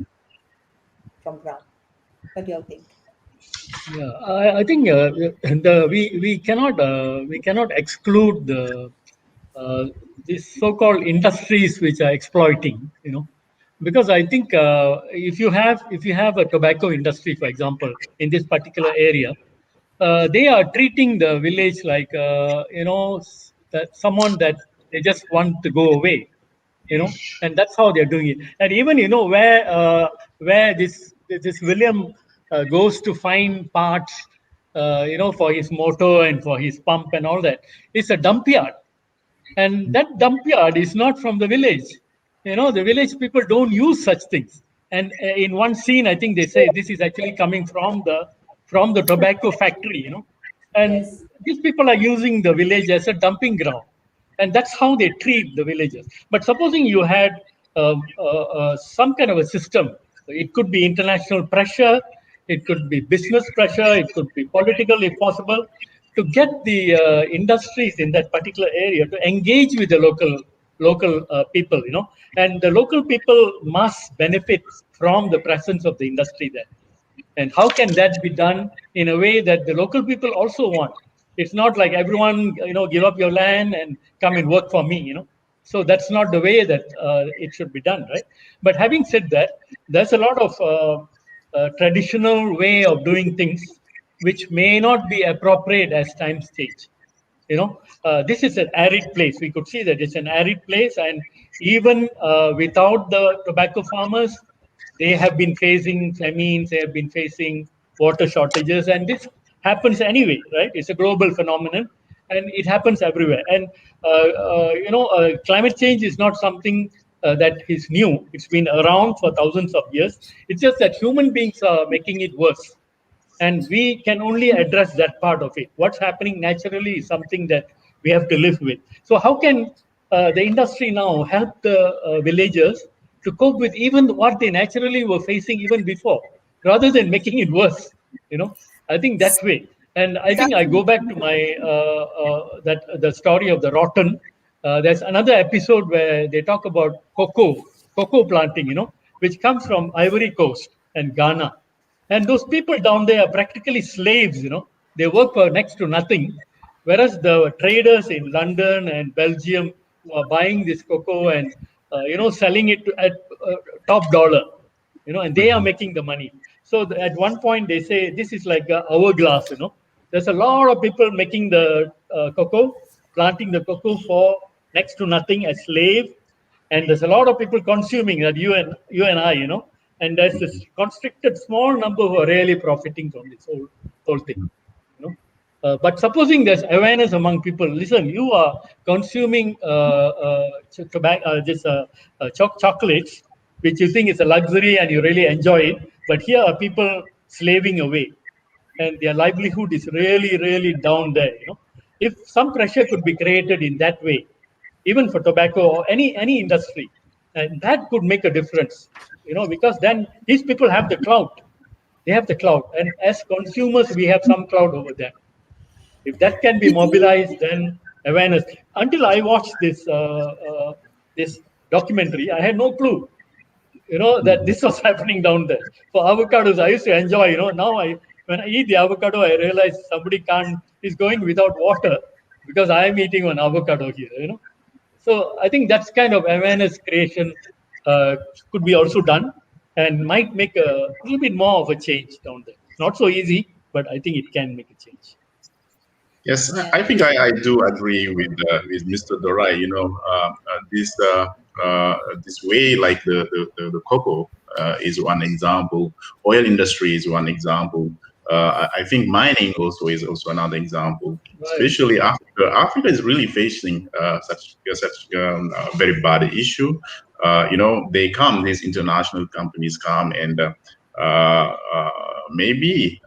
from ground. What do y'all think? Yeah, I think we cannot exclude uh, these so-called industries which are exploiting, because I think if you have a tobacco industry, for example, in this particular area, they are treating the village like that someone that they just want to go away, and that's how they're doing it. And even where this William goes to find parts, for his motor and for his pump and all that, it's a dump yard, and that dump yard is not from the village. The village people don't use such things. And in one scene, I think they say this is actually coming from the tobacco factory. And Yes. these people are using the village as a dumping ground, and that's how they treat the villagers. But supposing you had some kind of a system, it could be international pressure, it could be business pressure, it could be political if possible, to get the industries in that particular area to engage with the local people, and the local people must benefit from the presence of the industry there. And how can that be done in a way that the local people also want? It's not like everyone, give up your land and come and work for me, So that's not the way that it should be done, right? But having said that, there's a lot of traditional way of doing things which may not be appropriate as time stage. This is an arid place. We could see that it's an arid place, and even without the tobacco farmers, they have been facing famines, they have been facing water shortages, and this happens anyway, right? It's a global phenomenon, and it happens everywhere. And climate change is not something that is new. It's been around for thousands of years. It's just that human beings are making it worse. and we can only address that part of it. What's happening naturally is something that we have to live with. So how can the industry now help the villagers to cope with even what they naturally were facing even before, rather than making it worse? I think that way. And I think I That's go back to my that the story of the rotten. There's another episode where they talk about cocoa planting, which comes from Ivory Coast and Ghana. And those people down there are practically slaves, They work for next to nothing. Whereas the traders in London and Belgium who are buying this cocoa and, selling it at top dollar, and they are Mhm. making the money. So at one point they say this is like a hourglass, There's a lot of people making the cocoa, planting the cocoa for next to nothing as slave, and there's a lot of people consuming that you and I, and there's this constricted small number who are really profiting from this whole thing, you know. But supposing there's awareness among people, listen, you are consuming tobacco, chocolates, which you think is a luxury and you really enjoy it, but here are people slaving away, and their livelihood is really, really down there. If some pressure could be created in that way, even for tobacco or any industry, and that could make a difference. Because then these people have the clout. They have the clout, and as consumers, we have some clout over them. If that can be You think? mobilized, then awareness. Until I watched this documentary, I had no clue, that Mhm. this was happening down there. For avocados, I used to enjoy, now when I eat the avocado, I realize somebody can't is going without water because I am eating an avocado here. So I think that's kind of awareness creation uh, could be also done and might make a little bit more of a change down there. Not so easy, but I think it can make a change. Yes, Yeah. I think I do agree with Mr. Dorai. This way, like the cocoa is one example. Oil industry is one example. I think mining also is also another example. Right. Especially Africa. Africa is really facing such a very bad issue. These international companies come and maybe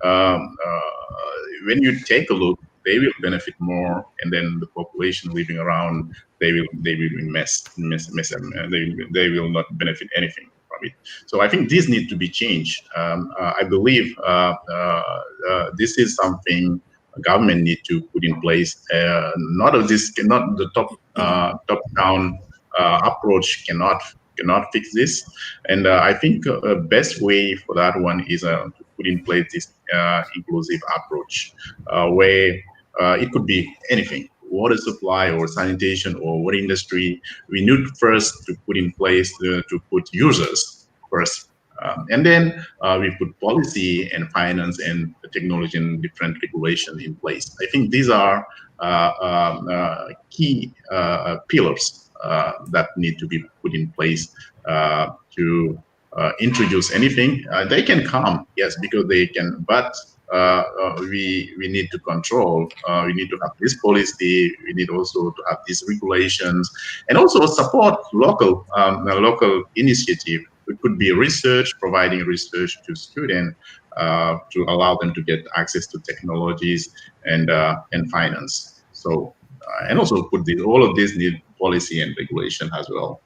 when you take a look, they will benefit more, and then the population living around, they will they will not benefit anything from it. So I think this needs to be changed. I believe this is something government need to put in place. Not the top down approach cannot fix this. And I think best way for that one is to put in place this inclusive approach, where it could be anything, water supply or sanitation or water industry. We need first to put in place to put users first. And then we put policy and finance and technology and different regulations in place. I think these are key pillars that need to be put in place to introduce anything. They can come, yes, because they can, but we need to control. We need to have this policy. We need also to have these regulations, and also support local initiative. It could be research, providing research to students to allow them to get access to technologies and finance. So and also all of this need policy and regulation as well.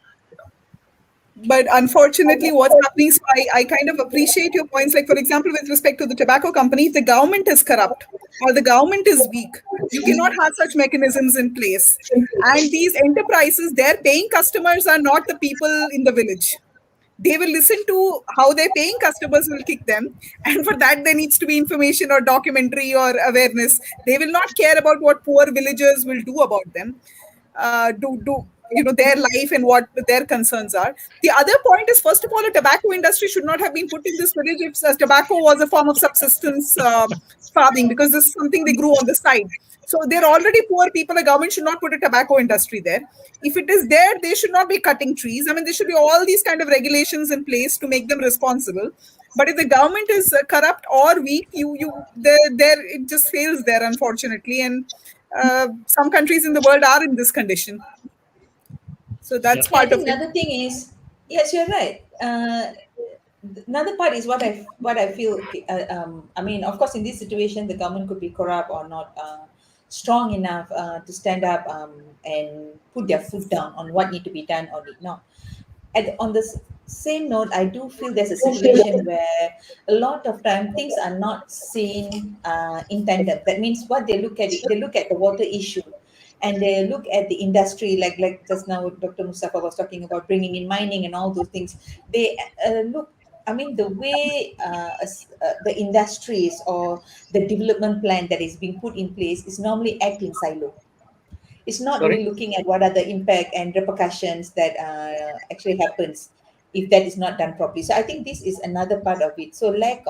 But unfortunately, what's happening, so I kind of appreciate your points. Like, for example, with respect to the tobacco company, if the government is corrupt or the government is weak, you cannot have such mechanisms in place. And these enterprises, their paying customers are not the people in the village. They will listen to how their paying customers will kick them. And for that, there needs to be information or documentary or awareness. They will not care about what poor villagers will do about them. Do their life and what their concerns are. The other point is, first of all, a tobacco industry should not have been put in this village if tobacco was a form of subsistence farming, because this is something they grew on the side. So they're already poor people. The government should not put a tobacco industry there. If it is there, they should not be cutting trees. I mean, there should be all these kind of regulations in place to make them responsible. But if the government is corrupt or weak, there it just fails there, unfortunately. And some countries in the world are in this condition. So Yeah. that's Yeah, I part of think it. another thing is, yes, you're right. another part is what I feel. Okay, I mean, of course, in this situation, the government could be corrupt or not strong enough to stand up and put their foot down on what need to be done or need not. On the same note, I do feel there's a situation where a lot of time things are not seen in tandem. That means what they look at it, they look at the water issue, and they look at the industry, like just now Dr. Mustafa was talking about bringing in mining and all those things. They look. I mean, the way the industries or the development plan that is being put in place is normally act in silo. It's not Sorry. really looking at what are the impact and repercussions that actually happens if that is not done properly. So I think this is another part of it. So lack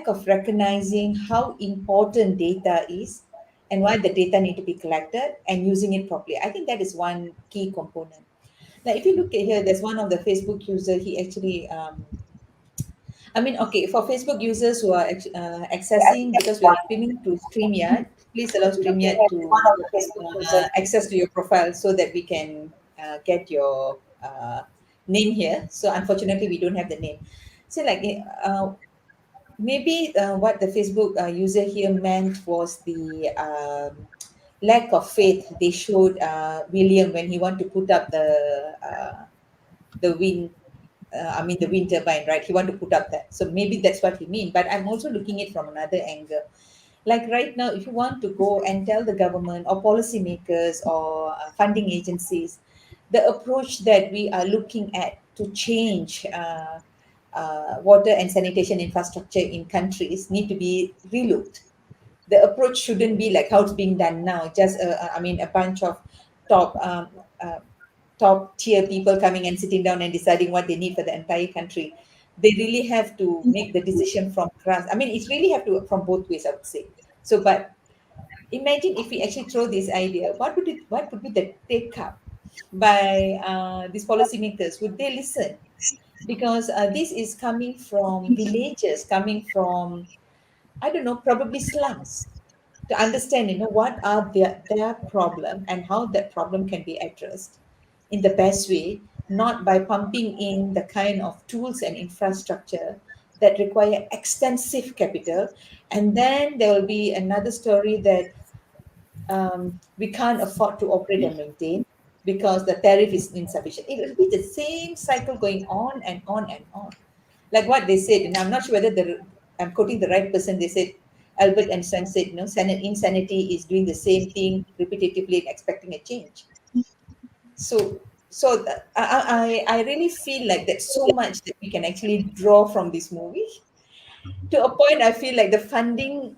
of recognizing how important data is and why the data need to be collected and using it properly. I think that is one key component. Now, if you look at here, there's one of the Facebook user. He actually I mean, okay, for Facebook users who are accessing, because we are streaming to StreamYard, please allow StreamYard to access to your profile so that we can get your name here. So unfortunately, we don't have the name. So like maybe what the Facebook user here meant was the lack of faith they showed William when he wanted to put up the wind I mean the wind turbine, right? He want to put up that. So maybe that's what he mean. But I'm also looking it from another angle. Like right now, if you want to go and tell the government or policymakers or funding agencies, the approach that we are looking at to change water and sanitation infrastructure in countries need to be relooked. The approach shouldn't be like how it's being done now. Just I mean, a bunch of top uh, top tier people coming and sitting down and deciding what they need for the entire country. They really have to make the decision from grass. I mean, it's really have to from both ways, I would say. So, but imagine if we actually throw this idea, what would be the take up by these policymakers? Would they listen? Because this is coming from villages, coming from, I don't know, probably slums, to understand, what are their problem and how that problem can be addressed in the best way, not by pumping in the kind of tools and infrastructure that require extensive capital. And then there will be another story that we can't afford to operate and maintain because the tariff is insufficient. It will be the same cycle going on and on and on. Like what they said, and I'm not sure whether I'm quoting the right person. They said, Albert Einstein said, insanity is doing the same thing repetitively and expecting a change. So I really feel like there's so much that we can actually draw from this movie. To a point, I feel like the funding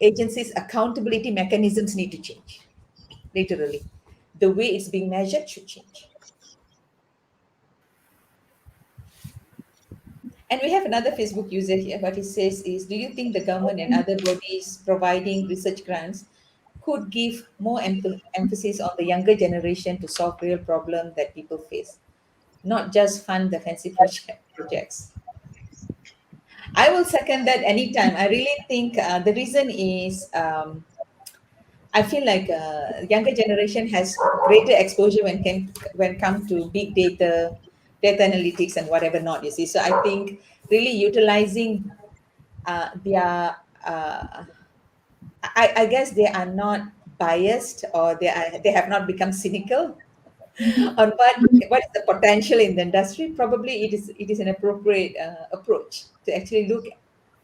agencies' accountability mechanisms need to change. Literally, the way it's being measured should change. And we have another Facebook user here. What he says is, do you think the government and other bodies providing research grants could give more emphasis on the younger generation to solve real problems that people face, not just fund the fancy projects? I will second that anytime. I really think the reason is I feel like younger generation has greater exposure when come to big data, data analytics, and whatever not. You see, so I think really utilizing their I guess they are not biased, or they have not become cynical on what is the potential in the industry. Probably it is an appropriate approach to actually look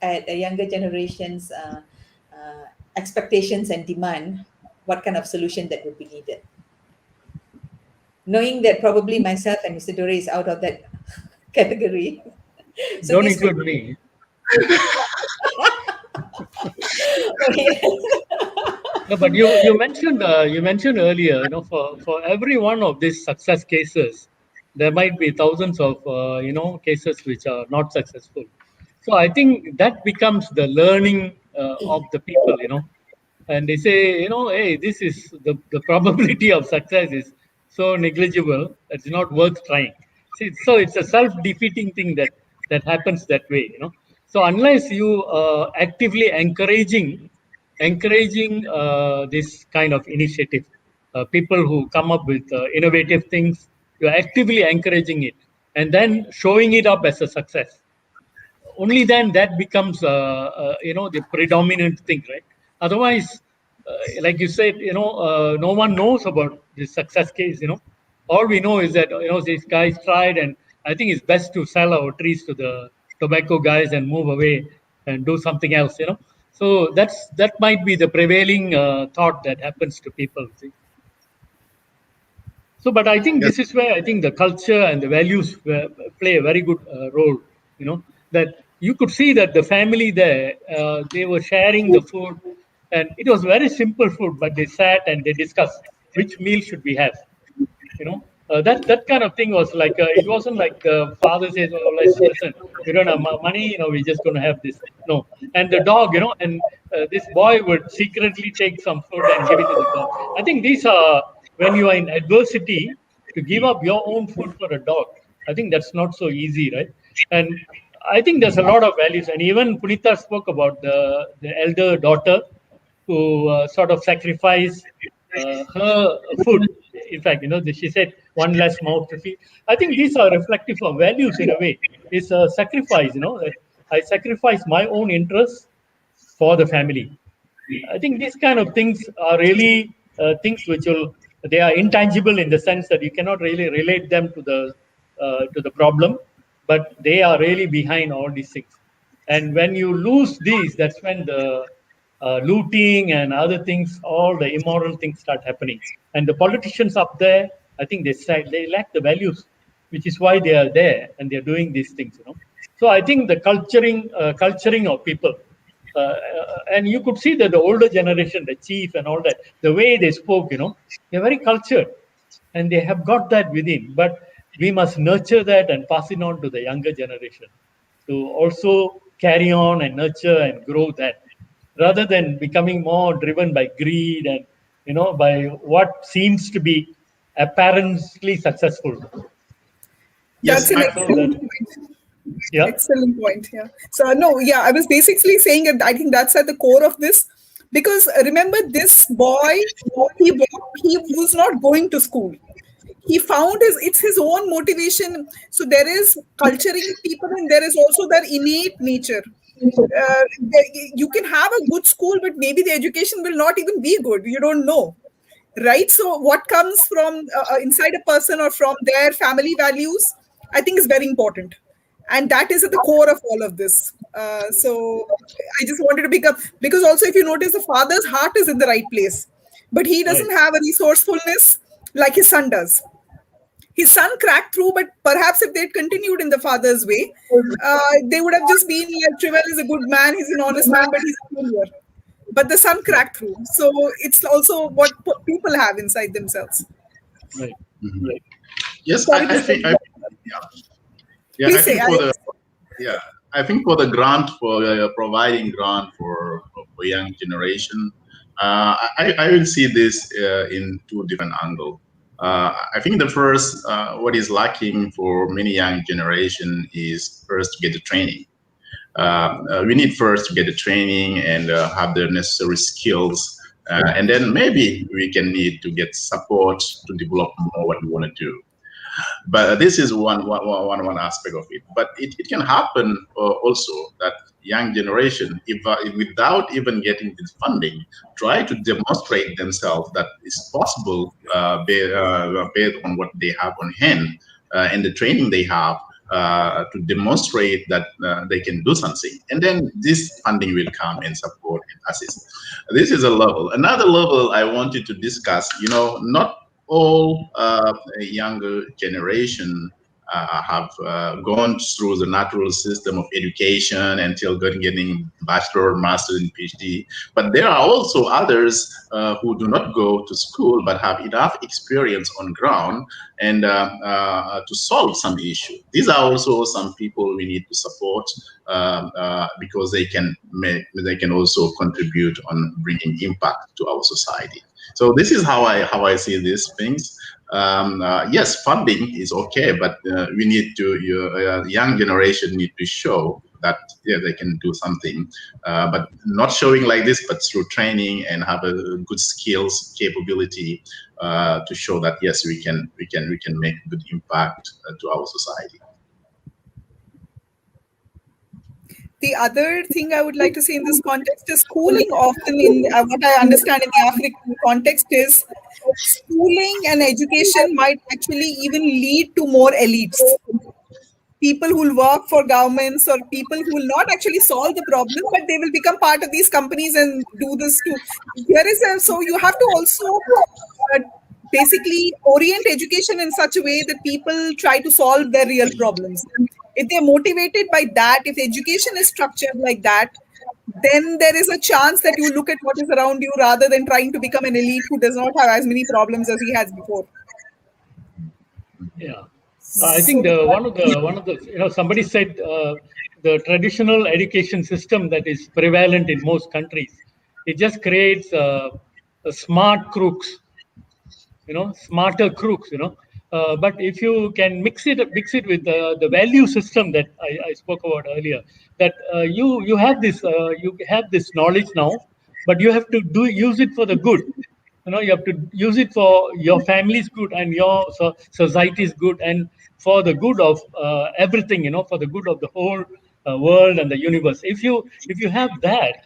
at a younger generation's expectations and demand, what kind of solution that would be needed, knowing that probably myself and Mr. Dore is out of that category. So Don't this would include me. oh, yes. No, but you mentioned earlier, for every one of these success cases, there might be thousands of cases which are not successful. So I think that becomes the learning of the people, and they say, hey, this is the probability of success is so negligible, it's not worth trying. See, so it's a self-defeating thing that happens that way. So unless you actively encouraging this kind of initiative, people who come up with innovative things, you're actively encouraging it. and then showing it up as a success. Only then that becomes the predominant thing, right? Otherwise, like you said, no one knows about this success case. All we know is that these guys tried, and I think it's best to sell our trees to the tobacco guys and move away and do something else. So that might be the prevailing thought that happens to people. See? So, but I think Yes. this is where I think the culture and the values play a very good role. That you could see that the family there, they were sharing the food, and it was very simple food, but they sat and they discussed which meal should we have. That kind of thing was like it wasn't like the father says, "Oh, listen, we don't have money, we're just going to have this." No, and the dog, and this boy would secretly take some food and give it to the dog. I think these are when you are in adversity to give up your own food for a dog. I think that's not so easy, right? And I think there's a lot of values, and even Punita spoke about the elder daughter who sort of sacrificed her food. In fact, she said one less mouth to feed. I think these are reflective of values in a way. It's a sacrifice, that I sacrifice my own interests for the family. I think these kind of things are really things which they are intangible in the sense that you cannot really relate them to the problem, but they are really behind all these things. And when you lose these, that's when the looting and other things, all the immoral things start happening. And the politicians up there, I think they lack the values, which is why they are there and they're doing these things. So I think the culturing of people. And you could see that the older generation, the chief and all that, the way they spoke, they're very cultured and they have got that within. But we must nurture that and pass it on to the younger generation to also carry on and nurture and grow that rather than becoming more driven by greed and, by what seems to be apparently successful. Yes, That's an So excellent that, point. yeah, Excellent point. Yeah. So no, yeah, I was basically saying that I think that's at the core of this, because remember this boy, he was not going to school. He found it's his own motivation. So there is culturing people, and there is also their innate nature. You can have a good school, but maybe the education will not even be good. You don't know, right? So what comes from inside a person or from their family values, I think is very important, and that is at the core of all of this. So I just wanted to pick up, because also if you notice, the father's heart is in the right place, but he right, doesn't have a resourcefulness like his son does. His son cracked through, but perhaps if they'd continued in the father's way, they would have just been like, Trivel is a good man, he's an honest man, but he's a failure. But the sun cracked through. So it's also what people have inside themselves. right. Mhm. Yes, Sorry to say. yeah, yeah, I Please say. think for the yeah, I think for the grant for providing grant for young generation, I will see this in two different angles. I think the first, what is lacking for many young generation is first to get the training. We need first to get the training and have the necessary skills, and then maybe we can need to get support to develop more what we want to do. But this is one aspect of it. But it can happen also that young generation, if without even getting this funding, try to demonstrate themselves that it's possible based on what they have on hand and the training they have. To demonstrate that they can do something, and then this funding will come and support and assist. This is a level. Another level I wanted to discuss. Not all younger generation have gone through the natural system of education until getting bachelor, master, and PhD. But there are also others who do not go to school but have enough experience on ground and to solve some issue. These are also some people we need to support because they can also contribute on bringing impact to our society. So this is how I see these things. Yes, funding is okay, but we need to young generation need to show that they can do something, but not showing like this, but through training and have a good skills capability to show that yes, we can make a good impact to our society. The other thing I would like to say in this context is schooling often in what I understand in the African context is schooling and education might actually even lead to more elites. People who will work for governments or people who will not actually solve the problem, but they will become part of these companies and do this too. So you have to also uh, basically orient education in such a way that people try to solve their real problems. If they're motivated by that, if education is structured like that, then there is a chance that you look at what is around you rather than trying to become an elite who does not have as many problems as he has before. Yeah. I think So, one of the somebody said the traditional education system that is prevalent in most countries, it just creates smart crooks, smarter crooks, but if you can mix it with the value system that I spoke about earlier, that you have this knowledge now, but you have to use it for the good. You have to use it for your family's good and your society's good, and for the good of everything, for the good of the whole world and the universe. If you have that,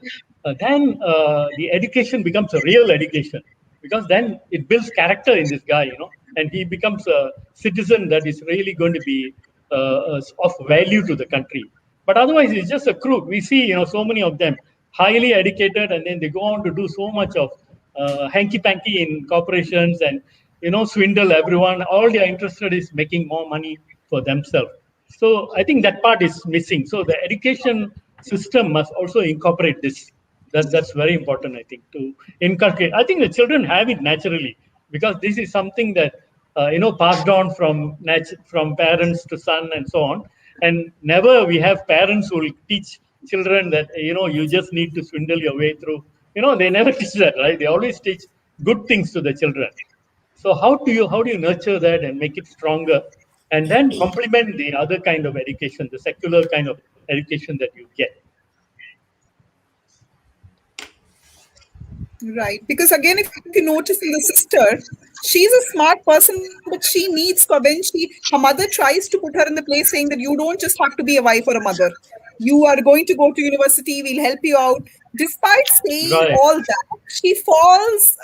then the education becomes a real education, because then it builds character in this guy, and he becomes a citizen that is really going to be of value to the country. But otherwise, it's just a crook. We see, so many of them highly educated, and then they go on to do so much of hanky panky in corporations, and swindle everyone. All they are interested is making more money for themselves. So I think that part is missing. So the education system must also incorporate this. That's very important, I think, to inculcate. I think the children have it naturally, because this is something that passed on from parents to son and so on. And never we have parents who will teach children that you just need to swindle your way through. They never teach that, right? They always teach good things to the children. So how do you nurture that and make it stronger, and then complement the other kind of education, the secular kind of education that you get? right. Because again, if you notice in the sister, she's a smart person, but she needs for when her mother tries to put her in the place saying that you don't just have to be a wife or a mother. You are going to go to university, we'll help you out. Despite saying Right. all that, she falls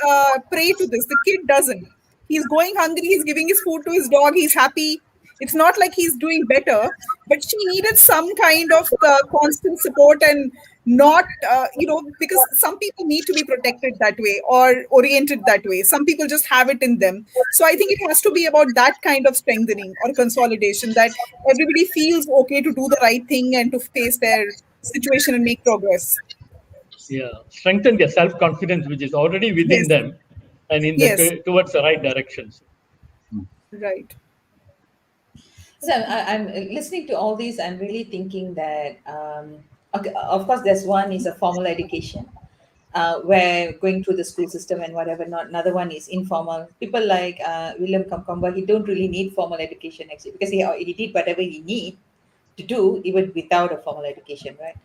prey to this. The kid doesn't. He's going hungry, he's giving his food to his dog, he's happy. It's not like he's doing better, but she needed some kind of constant support and not, because some people need to be protected that way or oriented that way. Some people just have it in them. So I think it has to be about that kind of strengthening or consolidation, that everybody feels okay to do the right thing and to face their situation and make progress. Yeah, strengthen their self confidence, which is already within Yes. them, and Yes. towards the right directions. Right. So I'm listening to all these. I'm really thinking that, okay, of course, there's one is a formal education, where going through the school system and whatever. Not another one is informal. People like William Kamkwamba, he don't really need formal education actually, because he did whatever he need to do even without a formal education, right?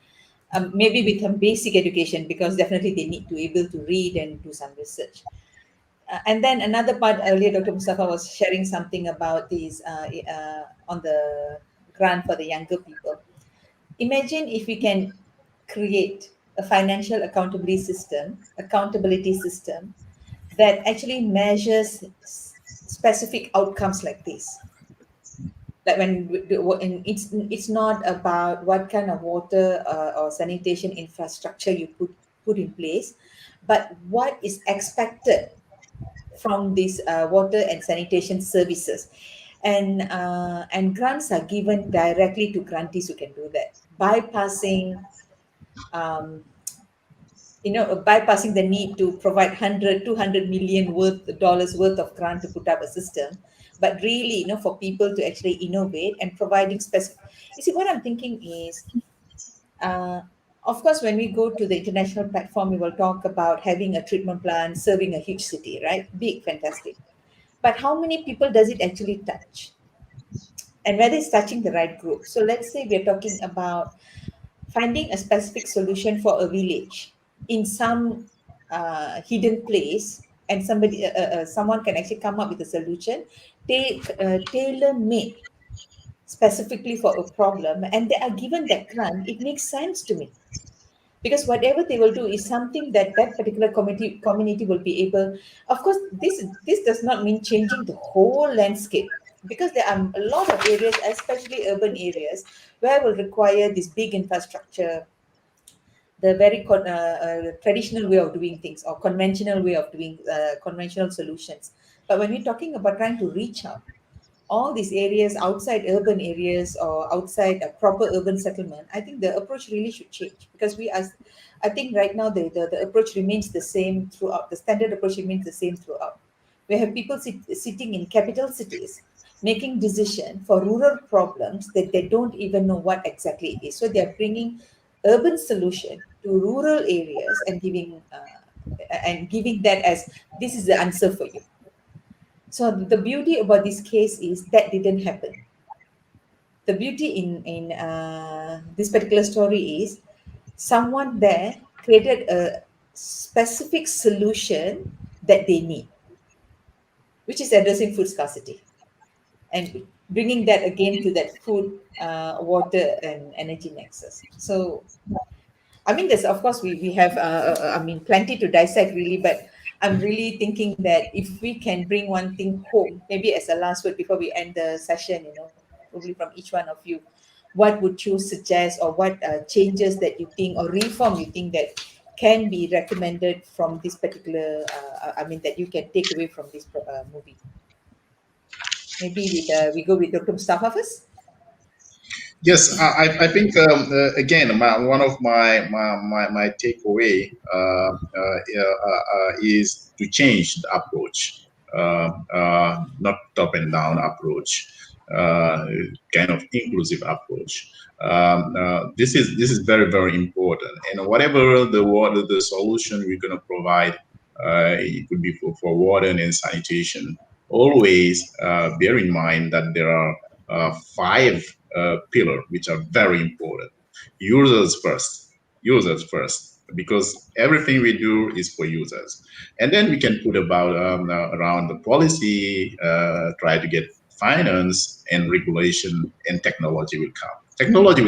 Maybe with some basic education, because definitely they need to be able to read and do some research. And then another part earlier, Dr. Mustafa was sharing something about these on the grant for the younger people. Imagine if we can create a financial accountability system that actually measures specific outcomes like this. Like it's not about what kind of water or sanitation infrastructure you put in place, but what is expected from these water and sanitation services. And grants are given directly to grantees who can do that, bypassing um, bypassing the need to provide 100 200 million dollars worth of grant to put up a system, but really, for people to actually innovate and providing specific. You see, what I'm thinking is, uh, of course, when we go to the international platform, we will talk about having a treatment plant serving a huge city, right? Big, fantastic. But how many people does it actually touch? And whether it's touching the right group. So let's say we're talking about finding a specific solution for a village in some hidden place, and someone can actually come up with a solution, tailor made specifically for a problem, and they are given that grant, it makes sense to me, because whatever they will do is something that that particular community will be able. Of course, this does not mean changing the whole landscape, because there are a lot of areas, especially urban areas, where will require this big infrastructure, the very traditional way of doing things, or conventional way of doing conventional solutions. But when we're talking about trying to reach out all these areas outside urban areas or outside a proper urban settlement, I think the approach really should change, because I think right now the approach remains the same throughout. The standard approach remains the same throughout. We have people sitting in capital cities making decision for rural problems that they don't even know what exactly it is. So they are bringing urban solution to rural areas and giving that as, this is the answer for you. So the beauty about this case is that didn't happen. The beauty in this particular story is someone there created a specific solution that they need, which is addressing food scarcity and bringing that again to that food, water, and energy nexus. So I mean, there's of course we have I mean, plenty to dissect really, but I'm really thinking that if we can bring one thing home, maybe as a last word before we end the session, probably from each one of you, what would you suggest, or what changes that you think, or reform you think that can be recommended from this particular, I mean, that you can take away from this movie? Maybe we go with Dr. Mustafa first. Yes, I think again, one of my takeaway is to change the approach, not top and down approach, kind of inclusive approach. This is very very important, and whatever the solution we're going to provide, it could be for water and sanitation. Always bear in mind that there are five pillar which are very important. Users first, because everything we do is for users, and then we can put about around the policy, try to get finance and regulation, and technology will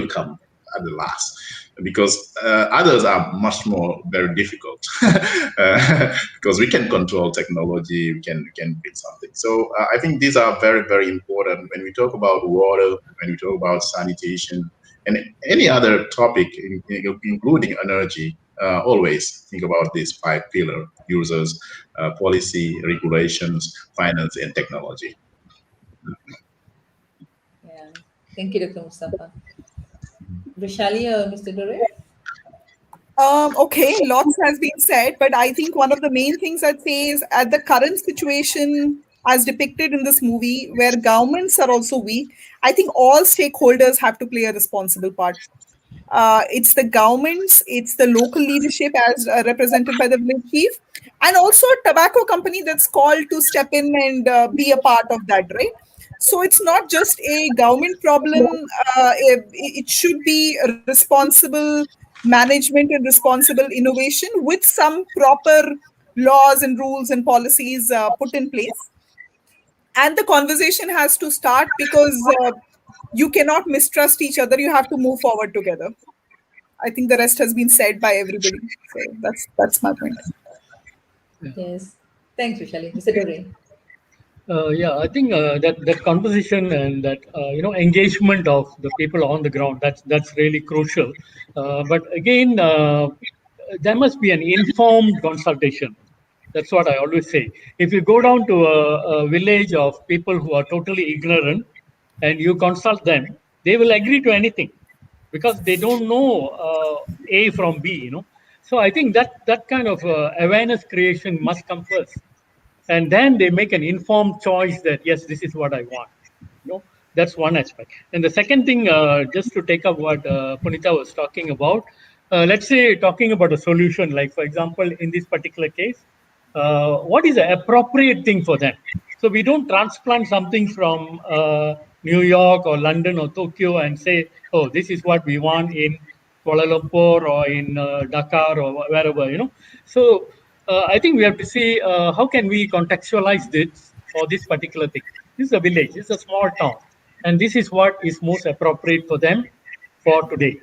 come at the last, because others are much more very difficult. Because we can control technology, we can build something. So I think these are very very important when we talk about water, when we talk about sanitation, and any other topic, including energy. Always think about these five pillar: users, policy, regulations, finance, and technology. Yeah. Thank you, Dr. Mustafa. Vishali or Mr. Dore? Okay, lots has been said, but I think one of the main things I'd say is at the current situation as depicted in this movie, where governments are also weak, I think all stakeholders have to play a responsible part. It's the governments, it's the local leadership as represented by the village chief, and also a tobacco company that's called to step in and be a part of that, right? So it's not just a government problem. It should be a responsible management and responsible innovation with some proper laws and rules and policies put in place. And the conversation has to start because you cannot mistrust each other. You have to move forward together. I think the rest has been said by everybody. So that's my point. Yes. Thanks, Vishali. Mr. Dore? Yeah, I think that conversation and that engagement of the people on the ground, that's really crucial. But again, there must be an informed consultation. That's what I always say. If you go down to a village of people who are totally ignorant and you consult them, they will agree to anything because they don't know A from B. So I think that kind of awareness creation must come first, and then they make an informed choice that yes, this is what I want. That's one aspect. And the second thing, just to take up what Punita was talking about, let's say talking about a solution, like for example in this particular case, what is the appropriate thing for them? So we don't transplant something from New York or London or Tokyo and say, oh, this is what we want in Kuala Lumpur or in Dakar or wherever. So I think we have to see how can we contextualize this for this particular thing. This is a village, it's a small town, and this is what is most appropriate for them for today.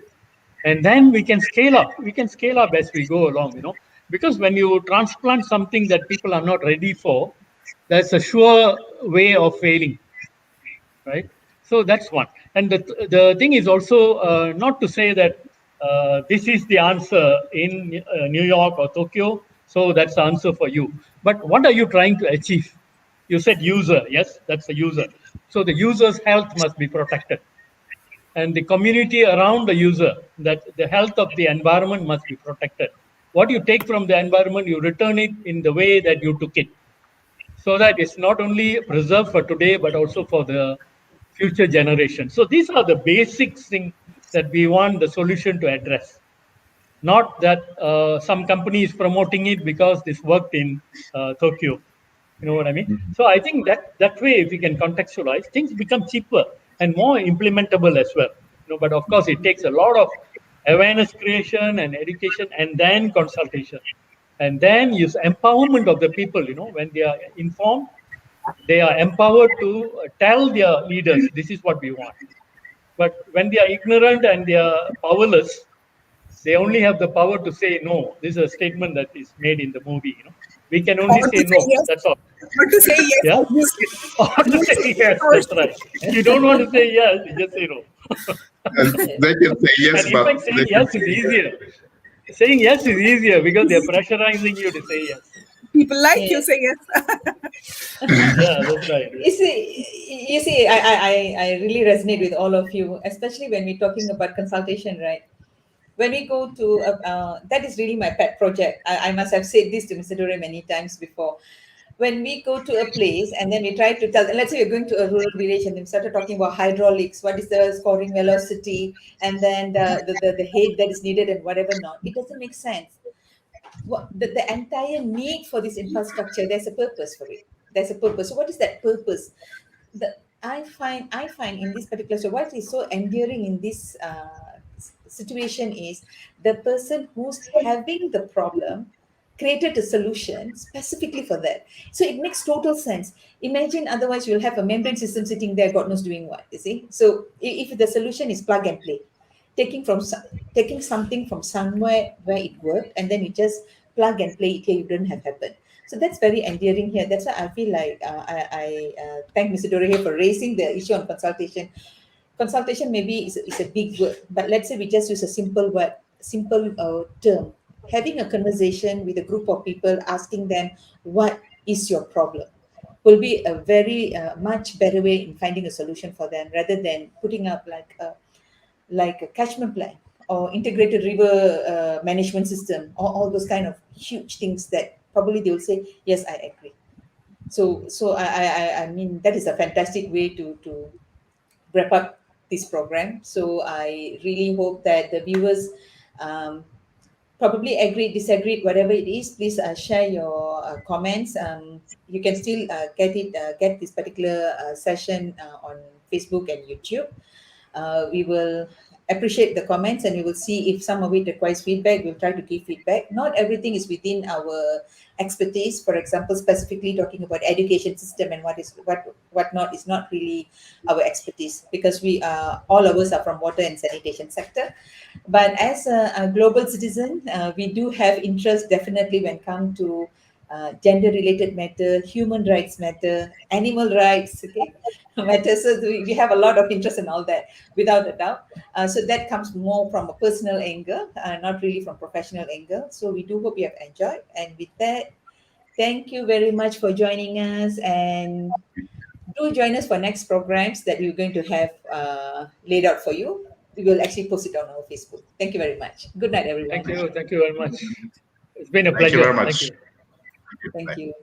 And then we can scale up. We can scale up as we go along, because when you transplant something that people are not ready for, that's a sure way of failing, right? So that's one. And the thing is also not to say that this is the answer in New York or Tokyo, so that's the answer for you. But what are you trying to achieve? You said user, yes, that's the user. So the user's health must be protected, and the community around the user, that the health of the environment must be protected. What you take from the environment, you return it in the way that you took it, so that it's not only preserved for today but also for the future generation. So these are the basic things that we want the solution to address. Not that some company is promoting it because this worked in Tokyo. You know what I mean? So I think that way, if we can contextualize, things become cheaper and more implementable as well. But of course, it takes a lot of awareness creation and education, and then consultation, and then use empowerment of the people. When they are informed, they are empowered to tell their leaders, this is what we want. But when they are ignorant and they are powerless, they only have the power to say no. This is a statement that is made in the movie. We can Or only to say say no. yes. That's all. Or to say yes, Yeah. obviously. Or to say yes. Or That's right. If you don't want to say yes, you just say no. They can say yes, And in but fact, they saying can yes is say easier. Saying yes is easier because they're pressurizing you to say yes. people like you Yes. say yes. Yeah, that's right. I really resonate with all of you, especially when we're talking about consultation, right? When we go to, that is really my pet project. I must have said this to Mr. Dore many times before. When we go to a place and then we try to tell, let's say we're going to a rural village and we started talking about hydraulics, what is the scoring velocity, and then the head that is needed and whatever not, it doesn't make sense. What the entire need for this infrastructure, there's a purpose for it. There's a purpose. So what is that purpose? the I find in this particular, so what is so endearing in this situation is the person who's having the problem created a solution specifically for that. So it makes total sense. Imagine otherwise you'll have a membrane system sitting there, God knows doing what, you see. So if the solution is plug and play, taking something from somewhere where it worked and then you just plug and play it here, you don't have happen. So that's very endearing here. That's why I feel like I thank Mr. Dore here for raising the issue on consultation. Consultation maybe is a big word, but let's say we just use a simple word, simple term. Having a conversation with a group of people, asking them what is your problem, will be a very much better way in finding a solution for them, rather than putting up like a catchment plan or integrated river management system, or all those kind of huge things that probably they will say yes, I agree. So I mean, that is a fantastic way to wrap up this program. So I really hope that the viewers um, probably agreed, disagreed, whatever it is, please share your comments. You can still get this particular session on Facebook and YouTube. We will appreciate the comments and we will see if some of it requires feedback. We'll try to give feedback. Not everything is within our expertise. For example, specifically talking about education system and what not is not really our expertise, because we all of us are from water and sanitation sector. But as a global citizen, we do have interest definitely when come to gender related matter, human rights matter, animal rights, okay, matter. So we have a lot of interest in all that, without a doubt. So that comes more from a personal angle, not really from professional angle. So we do hope you have enjoyed. And with that, thank you very much for joining us, and do join us for next programs that we're going to have laid out for you. We will actually post it on our Facebook. Thank you very much. Good night, everyone. Thank you. Thank you very much. It's been a thank you pleasure. very Thank much. you. Thank you. Thank Bye. you.